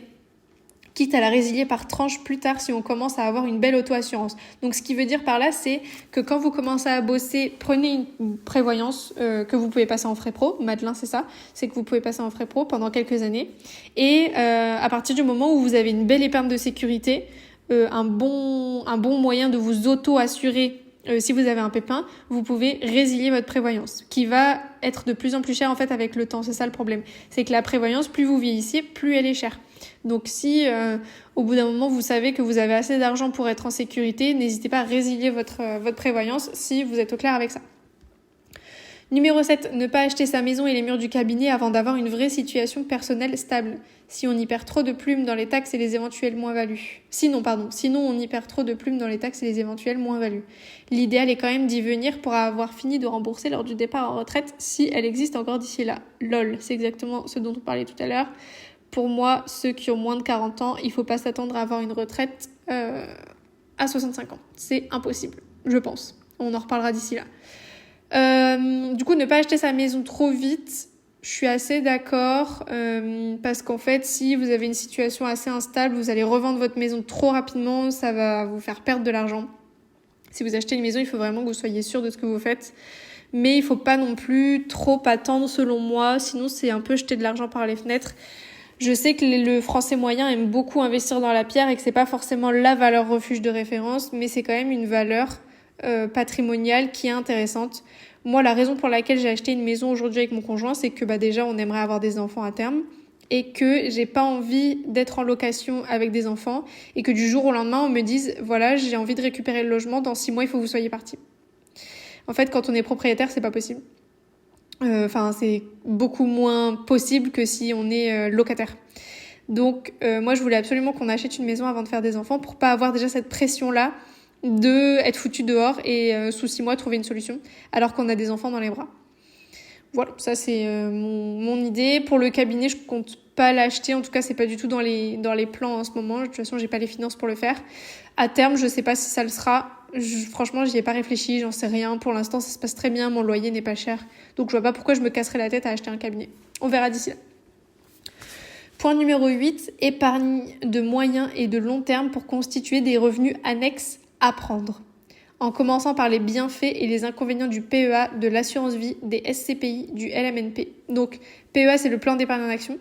quitte à la résilier par tranche plus tard si on commence à avoir une belle auto-assurance. Donc ce qui veut dire par là, c'est que quand vous commencez à bosser, prenez une prévoyance que vous pouvez passer en frais pro. Madelin, c'est ça, c'est que vous pouvez passer en frais pro pendant quelques années. Et à partir du moment où vous avez une belle épargne de sécurité, un bon moyen de vous auto-assurer si vous avez un pépin, vous pouvez résilier votre prévoyance, qui va être de plus en plus chère en fait avec le temps. C'est ça le problème. C'est que la prévoyance, plus vous vieillissez, plus elle est chère. Donc si au bout d'un moment vous savez que vous avez assez d'argent pour être en sécurité, n'hésitez pas à résilier votre prévoyance si vous êtes au clair avec ça. Numéro 7, ne pas acheter sa maison et les murs du cabinet avant d'avoir une vraie situation personnelle stable. Si on y perd trop de plumes dans les taxes et les éventuelles moins-values. Sinon on y perd trop de plumes dans les taxes et les éventuelles moins-values. L'idéal est quand même d'y venir pour avoir fini de rembourser lors du départ en retraite si elle existe encore d'ici là. LOL, c'est exactement ce dont on parlait tout à l'heure. Pour moi, ceux qui ont moins de 40 ans, il faut pas s'attendre à avoir une retraite à 65 ans. C'est impossible, je pense. On en reparlera d'ici là. Du coup, ne pas acheter sa maison trop vite, je suis assez d'accord parce qu'en fait, si vous avez une situation assez instable, vous allez revendre votre maison trop rapidement, ça va vous faire perdre de l'argent. Si vous achetez une maison, il faut vraiment que vous soyez sûr de ce que vous faites. Mais il faut pas non plus trop attendre selon moi, sinon c'est un peu jeter de l'argent par les fenêtres. Je sais que le français moyen aime beaucoup investir dans la pierre et que c'est pas forcément la valeur refuge de référence, mais c'est quand même une valeur patrimoniale qui est intéressante. Moi, la raison pour laquelle j'ai acheté une maison aujourd'hui avec mon conjoint, c'est que déjà on aimerait avoir des enfants à terme et que j'ai pas envie d'être en location avec des enfants et que du jour au lendemain on me dise voilà, j'ai envie de récupérer le logement, dans 6 mois il faut que vous soyez partis. En fait, quand on est propriétaire, c'est pas possible. C'est beaucoup moins possible que si on est locataire. Donc moi je voulais absolument qu'on achète une maison avant de faire des enfants pour pas avoir déjà cette pression là de être foutu dehors et sous 6 mois trouver une solution alors qu'on a des enfants dans les bras. Voilà, ça c'est mon idée. Pour le cabinet, je compte pas l'acheter, en tout cas c'est pas du tout dans les plans en ce moment. De toute façon, j'ai pas les finances pour le faire. À terme, je sais pas si ça le sera. Franchement, j'y ai pas réfléchi, j'en sais rien. Pour l'instant, ça se passe très bien, mon loyer n'est pas cher. Donc je vois pas pourquoi je me casserais la tête à acheter un cabinet. On verra d'ici là. Point numéro 8, épargne de moyen et de long terme pour constituer des revenus annexes à prendre. En commençant par les bienfaits et les inconvénients du PEA, de l'assurance vie, des SCPI, du LMNP. Donc PEA, c'est le plan d'épargne en action.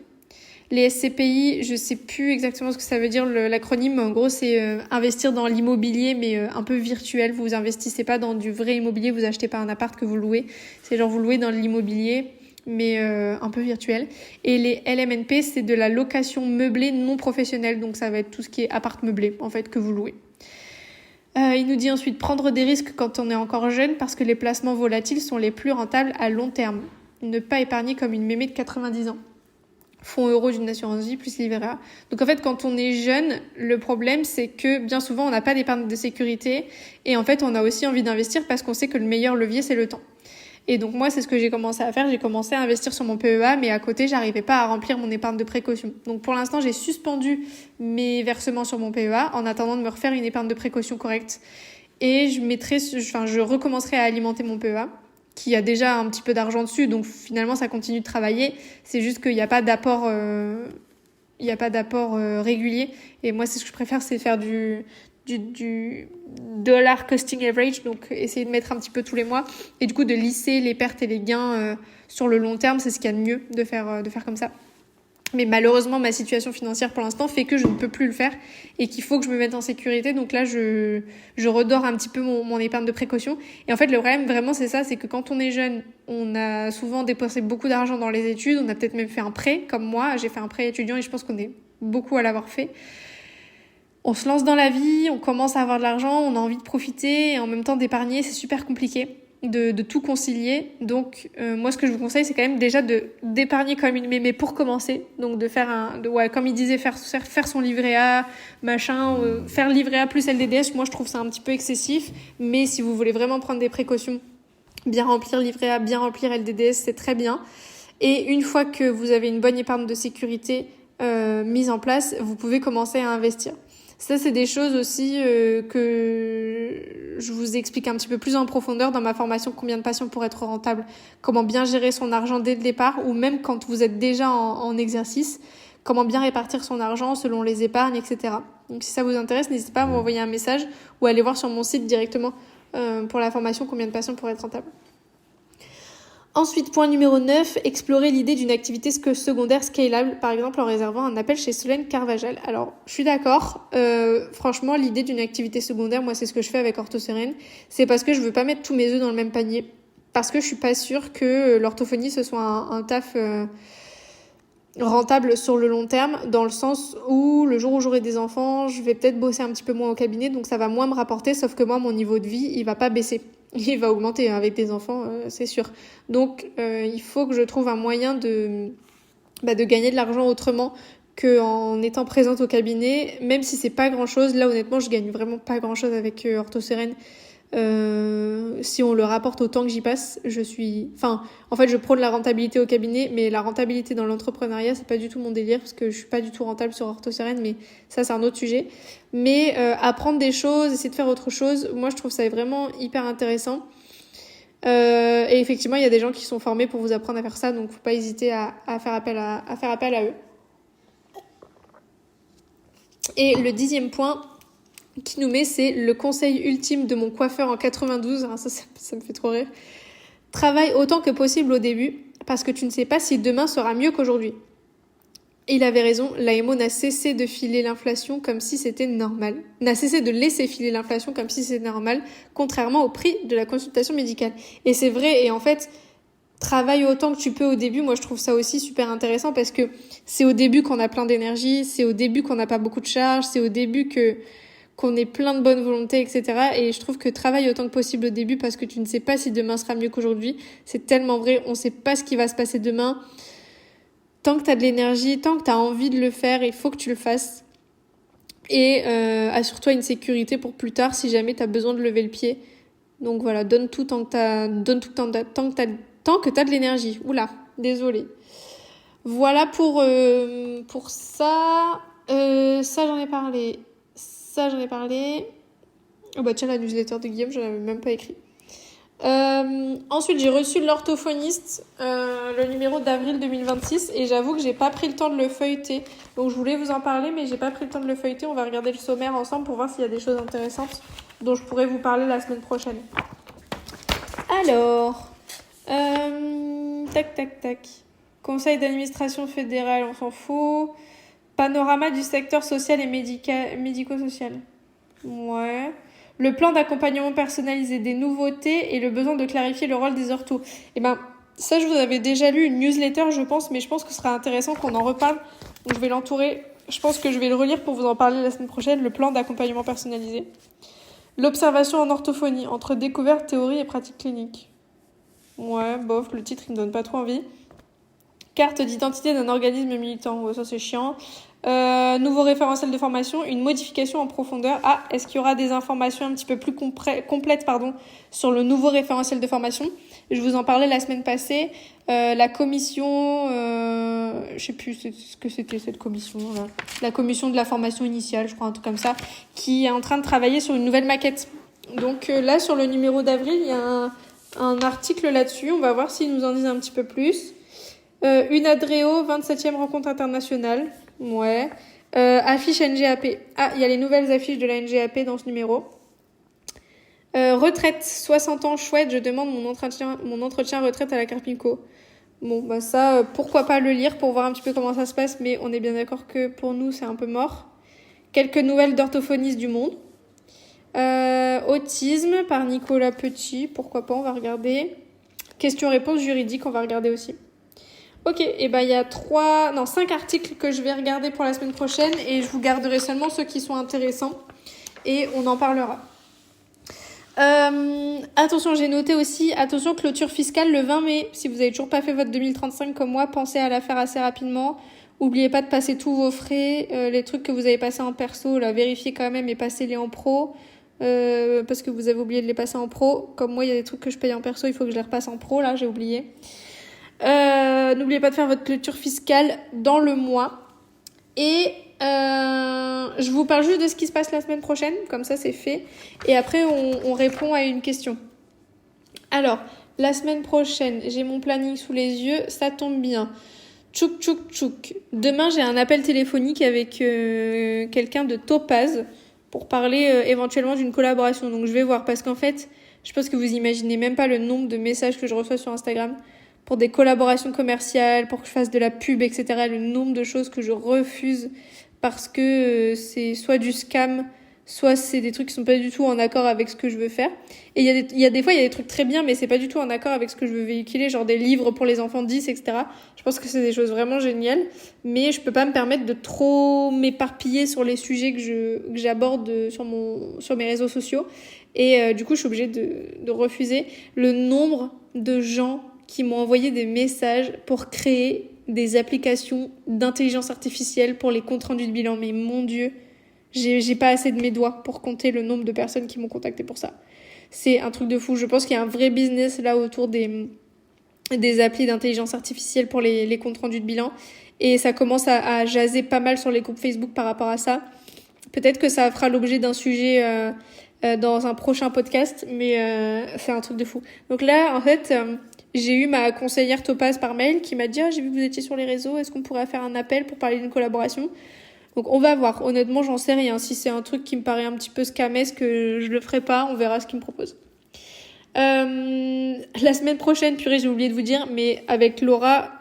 Les SCPI, je sais plus exactement ce que ça veut dire l'acronyme, mais en gros c'est investir dans l'immobilier mais un peu virtuel. Vous investissez pas dans du vrai immobilier, vous achetez pas un appart que vous louez. C'est genre vous louez dans l'immobilier mais un peu virtuel. Et les LMNP, c'est de la location meublée non professionnelle, donc ça va être tout ce qui est appart meublé en fait que vous louez. Il nous dit ensuite prendre des risques quand on est encore jeune parce que les placements volatiles sont les plus rentables à long terme. Ne pas épargner comme une mémé de 90 ans. Fonds euros d'une assurance vie plus livret A. Donc en fait, quand on est jeune, le problème c'est que bien souvent on n'a pas d'épargne de sécurité et en fait on a aussi envie d'investir parce qu'on sait que le meilleur levier c'est le temps. Et donc moi c'est ce que j'ai commencé à faire, j'ai commencé à investir sur mon PEA mais à côté j'arrivais pas à remplir mon épargne de précaution. Donc pour l'instant j'ai suspendu mes versements sur mon PEA en attendant de me refaire une épargne de précaution correcte et je recommencerai à alimenter mon PEA qui a déjà un petit peu d'argent dessus, donc finalement ça continue de travailler, c'est juste qu'il n'y a pas d'apport régulier et moi c'est ce que je préfère, c'est faire du dollar costing average, donc essayer de mettre un petit peu tous les mois et du coup de lisser les pertes et les gains sur le long terme, c'est ce qu'il y a de mieux de faire comme ça. Mais malheureusement, ma situation financière pour l'instant fait que je ne peux plus le faire et qu'il faut que je me mette en sécurité. Donc là, je redore un petit peu mon épargne de précaution. Et en fait, le problème, vraiment, c'est ça, c'est que quand on est jeune, on a souvent dépensé beaucoup d'argent dans les études. On a peut-être même fait un prêt, comme moi. J'ai fait un prêt étudiant et je pense qu'on est beaucoup à l'avoir fait. on se lance dans la vie, on commence à avoir de l'argent, on a envie de profiter et en même temps d'épargner, c'est super compliqué de tout concilier. Donc moi ce que je vous conseille c'est quand même déjà d'épargner comme une mémé pour commencer. Donc de faire comme il disait, faire son livret A, machin, faire livret A plus LDDS, moi je trouve ça un petit peu excessif, mais si vous voulez vraiment prendre des précautions, bien remplir livret A, bien remplir LDDS, c'est très bien. Et une fois que vous avez une bonne épargne de sécurité mise en place, vous pouvez commencer à investir. Ça, c'est des choses aussi que je vous explique un petit peu plus en profondeur dans ma formation Combien de passion pour être rentable. Comment bien gérer son argent dès le départ ou même quand vous êtes déjà en exercice. Comment bien répartir son argent selon les épargnes, etc. Donc si ça vous intéresse, n'hésitez pas à m'envoyer un message ou à aller voir sur mon site directement pour la formation Combien de passion pour être rentable. Ensuite, point numéro 9, explorer l'idée d'une activité secondaire scalable, par exemple en réservant un appel chez Solène Carvajal. Alors, je suis d'accord, franchement, l'idée d'une activité secondaire, moi c'est ce que je fais avec OrthoSereine, c'est parce que je veux pas mettre tous mes œufs dans le même panier, parce que je suis pas sûre que l'orthophonie ce soit un taf rentable sur le long terme, dans le sens où le jour où j'aurai des enfants, je vais peut-être bosser un petit peu moins au cabinet, donc ça va moins me rapporter, sauf que moi, mon niveau de vie, il va pas baisser. Il va augmenter avec des enfants, c'est sûr. Donc, il faut que je trouve un moyen de gagner de l'argent autrement qu'en étant présente au cabinet, même si c'est pas grand-chose. Là, honnêtement, je gagne vraiment pas grand-chose avec OrthoSereine. Si on le rapporte au temps que j'y passe, en fait, je prône la rentabilité au cabinet, mais la rentabilité dans l'entrepreneuriat, c'est pas du tout mon délire, parce que je suis pas du tout rentable sur OrthoSereine, mais ça, c'est un autre sujet. Mais apprendre des choses, essayer de faire autre chose, moi, je trouve ça vraiment hyper intéressant. Et effectivement, il y a des gens qui sont formés pour vous apprendre à faire ça, donc faut pas hésiter à faire appel à eux. Et le 10e point qui nous met, c'est le conseil ultime de mon coiffeur en 92. Alors ça me fait trop rire. Travaille autant que possible au début, parce que tu ne sais pas si demain sera mieux qu'aujourd'hui. Et il avait raison, l'AMO n'a cessé de filer l'inflation comme si c'était normal. N'a cessé de laisser filer l'inflation comme si c'était normal, contrairement au prix de la consultation médicale. Et c'est vrai, et en fait, travaille autant que tu peux au début. Moi, je trouve ça aussi super intéressant parce que c'est au début qu'on a plein d'énergie, c'est au début qu'on n'a pas beaucoup de charges, c'est au début qu'on ait plein de bonne volonté, etc. Et je trouve que travaille autant que possible au début parce que tu ne sais pas si demain sera mieux qu'aujourd'hui. C'est tellement vrai, on ne sait pas ce qui va se passer demain. Tant que tu as de l'énergie, tant que tu as envie de le faire, il faut que tu le fasses. Et assure-toi une sécurité pour plus tard si jamais tu as besoin de lever le pied. Donc voilà, donne tout tant que tu as de l'énergie. Oula, désolée. Voilà pour ça. Ça, j'en ai parlé. Oh bah tiens, la newsletter de Guillaume, je n'avais même pas écrit. Ensuite, j'ai reçu l'orthophoniste, le numéro d'avril 2026, et j'avoue que j'ai pas pris le temps de le feuilleter. Donc je voulais vous en parler, mais j'ai pas pris le temps de le feuilleter. On va regarder le sommaire ensemble pour voir s'il y a des choses intéressantes dont je pourrais vous parler la semaine prochaine. Alors, tac. Conseil d'administration fédéral, on s'en fout. Panorama du secteur social et médico-social. Ouais. Le plan d'accompagnement personnalisé, des nouveautés et le besoin de clarifier le rôle des orthos. Et ça, je vous avais déjà lu une newsletter, je pense, mais je pense que ce sera intéressant qu'on en reparle. Donc, je vais l'entourer. Je pense que je vais le relire pour vous en parler la semaine prochaine. Le plan d'accompagnement personnalisé. L'observation en orthophonie, entre découverte, théorie et pratique clinique. Ouais, bof, le titre, il me donne pas trop envie. Carte d'identité d'un organisme militant. Ouais, ça, c'est chiant. Nouveau référentiel de formation, une modification en profondeur. Est-ce qu'il y aura des informations un petit peu plus complètes sur le nouveau référentiel de formation? Je vous en parlais la semaine passée. La commission, je sais plus ce que c'était cette commission, là. La commission de la formation initiale, je crois, un truc comme ça, qui est en train de travailler sur une nouvelle maquette. Donc là, sur le numéro d'avril, il y a un article là-dessus. On va voir s'ils nous en disent un petit peu plus. Une Adréo, 27e rencontre internationale. Ouais. Affiche NGAP. Il y a les nouvelles affiches de la NGAP dans ce numéro. Retraite, 60 ans, chouette, je demande mon entretien retraite à la Carpinco. Bon, ça, pourquoi pas le lire pour voir un petit peu comment ça se passe, mais on est bien d'accord que pour nous, c'est un peu mort. Quelques nouvelles d'orthophonistes du monde. Autisme par Nicolas Petit, pourquoi pas, on va regarder. Questions-réponses juridiques, on va regarder aussi. Ok, et ben il y a 5 articles que je vais regarder pour la semaine prochaine et je vous garderai seulement ceux qui sont intéressants et on en parlera. Attention, j'ai noté aussi, attention, clôture fiscale le 20 mai. Si vous avez toujours pas fait votre 2035 comme moi, pensez à la faire assez rapidement. Oubliez pas de passer tous vos frais, les trucs que vous avez passés en perso, là, vérifiez quand même et passez-les en pro. Parce que vous avez oublié de les passer en pro. Comme moi, il y a des trucs que je paye en perso, il faut que je les repasse en pro, là, j'ai oublié. N'oubliez pas de faire votre clôture fiscale dans le mois. Et je vous parle juste de ce qui se passe la semaine prochaine, comme ça c'est fait. Et après, on répond à une question. Alors, la semaine prochaine, j'ai mon planning sous les yeux, ça tombe bien. Tchouk, tchouk, tchouk. Demain, j'ai un appel téléphonique avec quelqu'un de Topaz pour parler éventuellement d'une collaboration. Donc, je vais voir parce qu'en fait, je pense que vous imaginez même pas le nombre de messages que je reçois sur Instagram pour des collaborations commerciales, pour que je fasse de la pub, etc. Le nombre de choses que je refuse parce que c'est soit du scam, soit c'est des trucs qui sont pas du tout en accord avec ce que je veux faire. Et il y a des fois, il y a des trucs très bien, mais c'est pas du tout en accord avec ce que je veux véhiculer, genre des livres pour les enfants 10, etc. Je pense que c'est des choses vraiment géniales, mais je peux pas me permettre de trop m'éparpiller sur les sujets que j'aborde sur mes réseaux sociaux. Et du coup, je suis obligée de refuser le nombre de gens qui m'ont envoyé des messages pour créer des applications d'intelligence artificielle pour les comptes rendus de bilan. Mais mon Dieu, j'ai pas assez de mes doigts pour compter le nombre de personnes qui m'ont contacté pour ça. C'est un truc de fou. Je pense qu'il y a un vrai business là autour des applis d'intelligence artificielle pour les comptes rendus de bilan. Et ça commence à jaser pas mal sur les groupes Facebook par rapport à ça. Peut-être que ça fera l'objet d'un sujet dans un prochain podcast, mais c'est un truc de fou. Donc là, en fait, j'ai eu ma conseillère Topaz par mail qui m'a dit « Ah, j'ai vu que vous étiez sur les réseaux, est-ce qu'on pourrait faire un appel pour parler d'une collaboration ?» Donc on va voir. Honnêtement, j'en sais rien. Si c'est un truc qui me paraît un petit peu scamesque, je le ferai pas. On verra ce qu'il me propose. La semaine prochaine, purée, j'ai oublié de vous dire, mais avec Laura,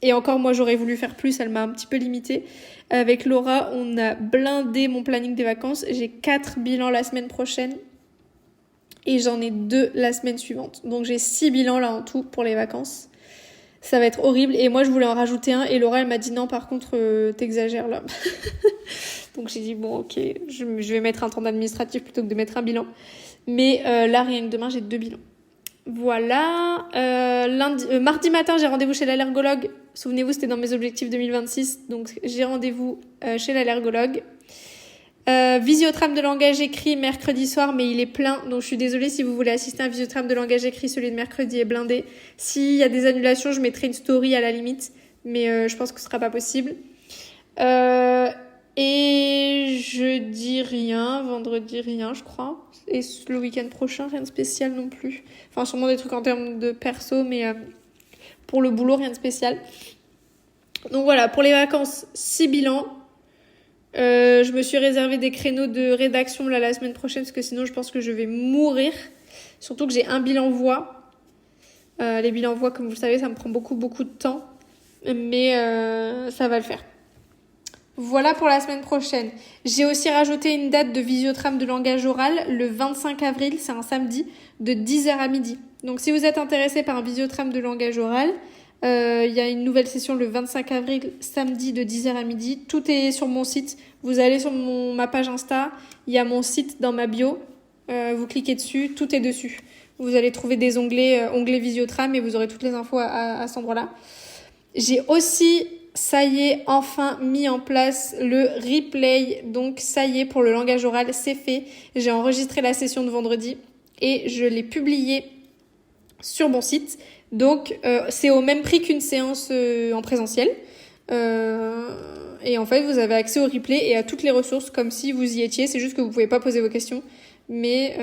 et encore moi j'aurais voulu faire plus, elle m'a un petit peu limitée. Avec Laura, on a blindé mon planning des vacances. J'ai 4 bilans la semaine prochaine et j'en ai 2 la semaine suivante. Donc j'ai 6 bilans là en tout pour les vacances. Ça va être horrible. Et moi, je voulais en rajouter un. Et Laura, elle m'a dit non, par contre, t'exagères là. Donc j'ai dit bon, ok, je vais mettre un temps administratif plutôt que de mettre un bilan. Mais là, rien que demain, j'ai 2 bilans. Voilà. Mardi matin, j'ai rendez-vous chez l'allergologue. Souvenez-vous, c'était dans mes objectifs 2026. Donc j'ai rendez-vous chez l'allergologue. Visiotram de langage écrit mercredi soir, mais il est plein, donc je suis désolée si vous voulez assister à un visiotram de langage écrit, celui de mercredi est blindé. S'il y a des annulations, je mettrai une story à la limite, mais je pense que ce sera pas possible. Et jeudi rien, vendredi rien, je crois. Et le week-end prochain, rien de spécial non plus. Enfin, sûrement des trucs en termes de perso, mais pour le boulot, rien de spécial. Donc voilà, pour les vacances, 6 bilans. Je me suis réservé des créneaux de rédaction là la semaine prochaine parce que sinon je pense que je vais mourir. Surtout que j'ai un bilan voix. Les bilans voix, comme vous le savez, ça me prend beaucoup de temps. Mais ça va le faire. Voilà pour la semaine prochaine. J'ai aussi rajouté une date de visiotram de langage oral le 25 avril, c'est un samedi, de 10h à midi. Donc si vous êtes intéressé par un visiotram de langage oral, il y a une nouvelle session le 25 avril, samedi de 10h à midi. Tout est sur mon site. Vous allez sur ma page Insta, il y a mon site dans ma bio. Vous cliquez dessus, tout est dessus. Vous allez trouver des onglets visiotram et vous aurez toutes les infos à cet endroit-là. J'ai aussi, ça y est, enfin mis en place le replay. Donc ça y est, pour le langage oral, c'est fait. J'ai enregistré la session de vendredi et je l'ai publiée sur mon site. Donc c'est au même prix qu'une séance en présentiel. Et en fait, vous avez accès au replay et à toutes les ressources comme si vous y étiez. C'est juste que vous pouvez pas poser vos questions. Mais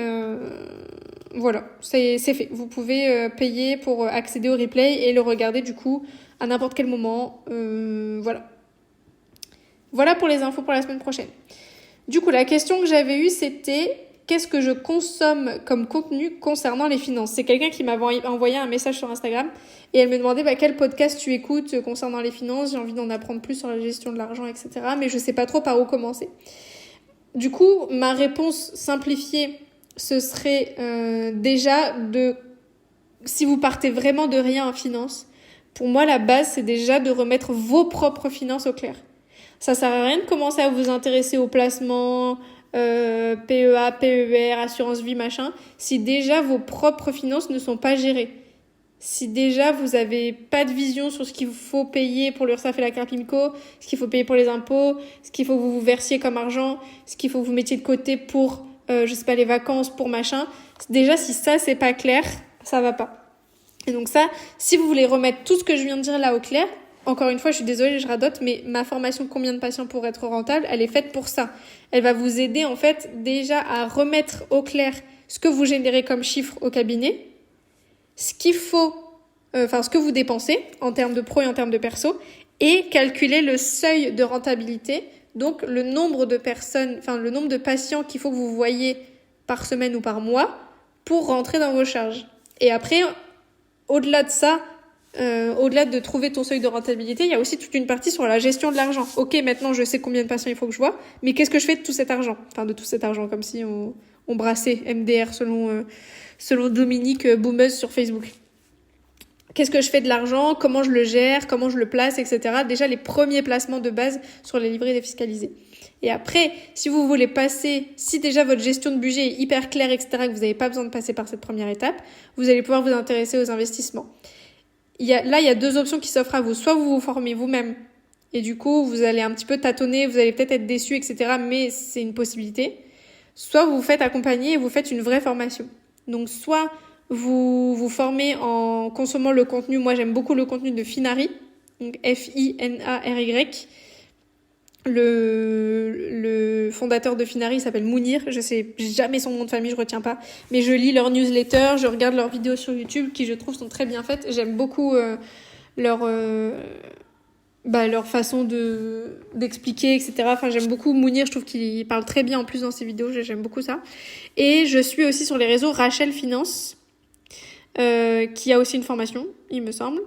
voilà, c'est fait. Vous pouvez payer pour accéder au replay et le regarder du coup à n'importe quel moment. Voilà. Voilà pour les infos pour la semaine prochaine. Du coup, la question que j'avais eue, c'était qu'est-ce que je consomme comme contenu concernant les finances ? C'est quelqu'un qui m'avait envoyé un message sur Instagram et elle me demandait quel podcast tu écoutes concernant les finances. J'ai envie d'en apprendre plus sur la gestion de l'argent, etc. Mais je sais pas trop par où commencer. Du coup, ma réponse simplifiée, ce serait déjà si vous partez vraiment de rien en finance, Pour moi, la base, c'est déjà de remettre vos propres finances au clair. Ça sert à rien de commencer à vous intéresser au placement, PEA, PER, assurance vie, machin, si déjà vos propres finances ne sont pas gérées. Si déjà vous avez pas de vision sur ce qu'il faut payer pour l'URSSAF et la carte Limco, ce qu'il faut payer pour les impôts, ce qu'il faut que vous versiez comme argent, ce qu'il faut que vous mettiez de côté pour, les vacances, pour machin. Déjà, si ça, c'est pas clair, ça va pas. Et donc ça, si vous voulez remettre tout ce que je viens de dire là au clair, encore une fois, je suis désolée, je radote, mais ma formation Combien de patients pour être rentable, elle est faite pour ça. Elle va vous aider en fait déjà à remettre au clair ce que vous générez comme chiffre au cabinet, ce que vous dépensez en termes de pro et en termes de perso, et calculer le seuil de rentabilité, donc le nombre de patients qu'il faut que vous voyez par semaine ou par mois pour rentrer dans vos charges. Et après, au-delà de ça, au-delà de trouver ton seuil de rentabilité, il y a aussi toute une partie sur la gestion de l'argent. Ok, maintenant je sais combien de patients il faut que je vois, mais qu'est-ce que je fais de tout cet argent ? Enfin, de tout cet argent, comme si on brassait MDR selon Dominique Boumeuse sur Facebook. Qu'est-ce que je fais de l'argent ? Comment je le gère ? Comment je le place, etc. Déjà, les premiers placements de base sur les livrets défiscalisés. Et après, si vous voulez passer, si déjà votre gestion de budget est hyper claire, etc., que vous n'avez pas besoin de passer par cette première étape, vous allez pouvoir vous intéresser aux investissements. Il y a 2 options qui s'offrent à vous. Soit vous vous formez vous-même, et du coup, vous allez un petit peu tâtonner, vous allez peut-être être déçu, etc., mais c'est une possibilité. Soit vous vous faites accompagner et vous faites une vraie formation. Donc, soit vous vous formez en consommant le contenu. Moi, j'aime beaucoup le contenu de Finary, donc F-I-N-A-R-Y. Le fondateur de Finary s'appelle Mounir, je sais jamais son nom de famille, je retiens pas, mais je lis leur newsletter, je regarde leurs vidéos sur YouTube qui je trouve sont très bien faites. J'aime beaucoup leur façon d'expliquer, etc. Enfin, j'aime beaucoup Mounir, je trouve qu'il parle très bien en plus dans ses vidéos, j'aime beaucoup ça. Et je suis aussi sur les réseaux Rachel Finance, qui a aussi une formation, il me semble,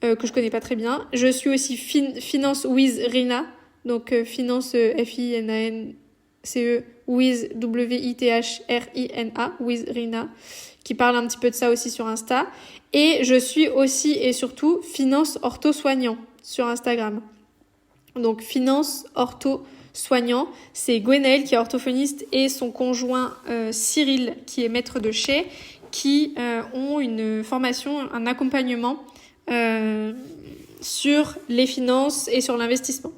que je connais pas très bien. Je suis aussi Finance with Rina. Donc, finance, F-I-N-A-N-C-E, with W-I-T-H-R-I-N-A, with Rina, qui parle un petit peu de ça aussi sur Insta. Et je suis aussi et surtout Finance Ortho Soignant sur Instagram. Donc, Finance Ortho Soignant, c'est Gwenaëlle qui est orthophoniste et son conjoint Cyril qui est maître de chez, qui ont une formation, un accompagnement sur les finances et sur l'investissement.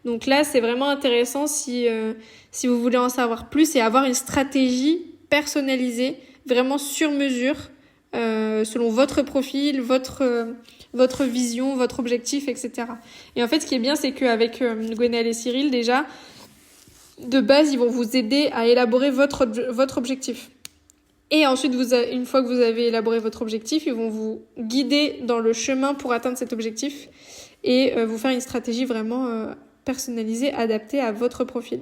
Donc là, c'est vraiment intéressant si vous voulez en savoir plus et avoir une stratégie personnalisée, vraiment sur mesure, selon votre profil, votre vision, votre objectif, etc. Et en fait, ce qui est bien, c'est qu'avec Gwenaëlle et Cyril, déjà, de base, ils vont vous aider à élaborer votre objectif. Et ensuite, une fois que vous avez élaboré votre objectif, ils vont vous guider dans le chemin pour atteindre cet objectif et vous faire une stratégie vraiment personnalisée, adaptée à votre profil.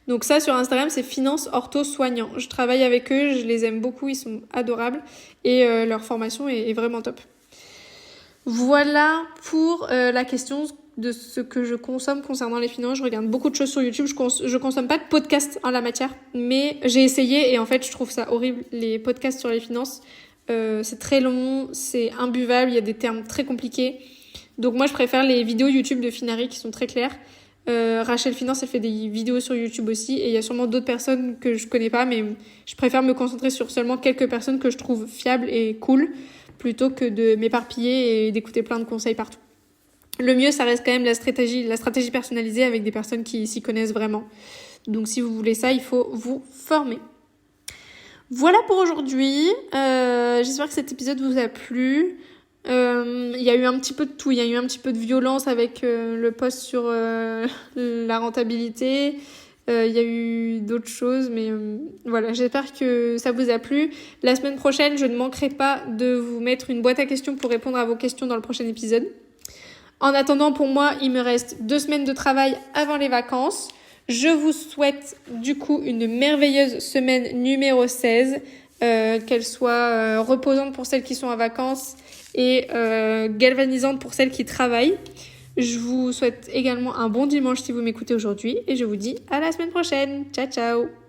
Donc ça, sur Instagram, c'est Finance Ortho Soignant. Je travaille avec eux, je les aime beaucoup, ils sont adorables et leur formation est vraiment top. Voilà pour la question de ce que je consomme concernant les finances. Je regarde beaucoup de choses sur YouTube. Je consomme pas de podcasts en la matière, mais j'ai essayé et en fait, je trouve ça horrible, les podcasts sur les finances. C'est très long, c'est imbuvable, il y a des termes très compliqués. Donc moi, je préfère les vidéos YouTube de Finary qui sont très claires. Rachel Finance, elle fait des vidéos sur YouTube aussi et il y a sûrement d'autres personnes que je connais pas, mais je préfère me concentrer sur seulement quelques personnes que je trouve fiables et cool plutôt que de m'éparpiller et d'écouter plein de conseils partout. Le mieux, ça reste quand même la stratégie personnalisée avec des personnes qui s'y connaissent vraiment. Donc si vous voulez ça, il faut vous former. Voilà pour aujourd'hui. J'espère que cet épisode vous a plu. Il y a eu un petit peu de tout. Il y a eu un petit peu de violence avec le post sur la rentabilité. Il y a eu d'autres choses, mais voilà, j'espère que ça vous a plu. La semaine prochaine, je ne manquerai pas de vous mettre une boîte à questions pour répondre à vos questions dans le prochain épisode. En attendant, pour moi, il me reste 2 semaines de travail avant les vacances. Je vous souhaite du coup une merveilleuse semaine numéro 16, qu'elle soit reposante pour celles qui sont en vacances et galvanisante pour celles qui travaillent. Je vous souhaite également un bon dimanche si vous m'écoutez aujourd'hui et je vous dis à la semaine prochaine. Ciao, ciao!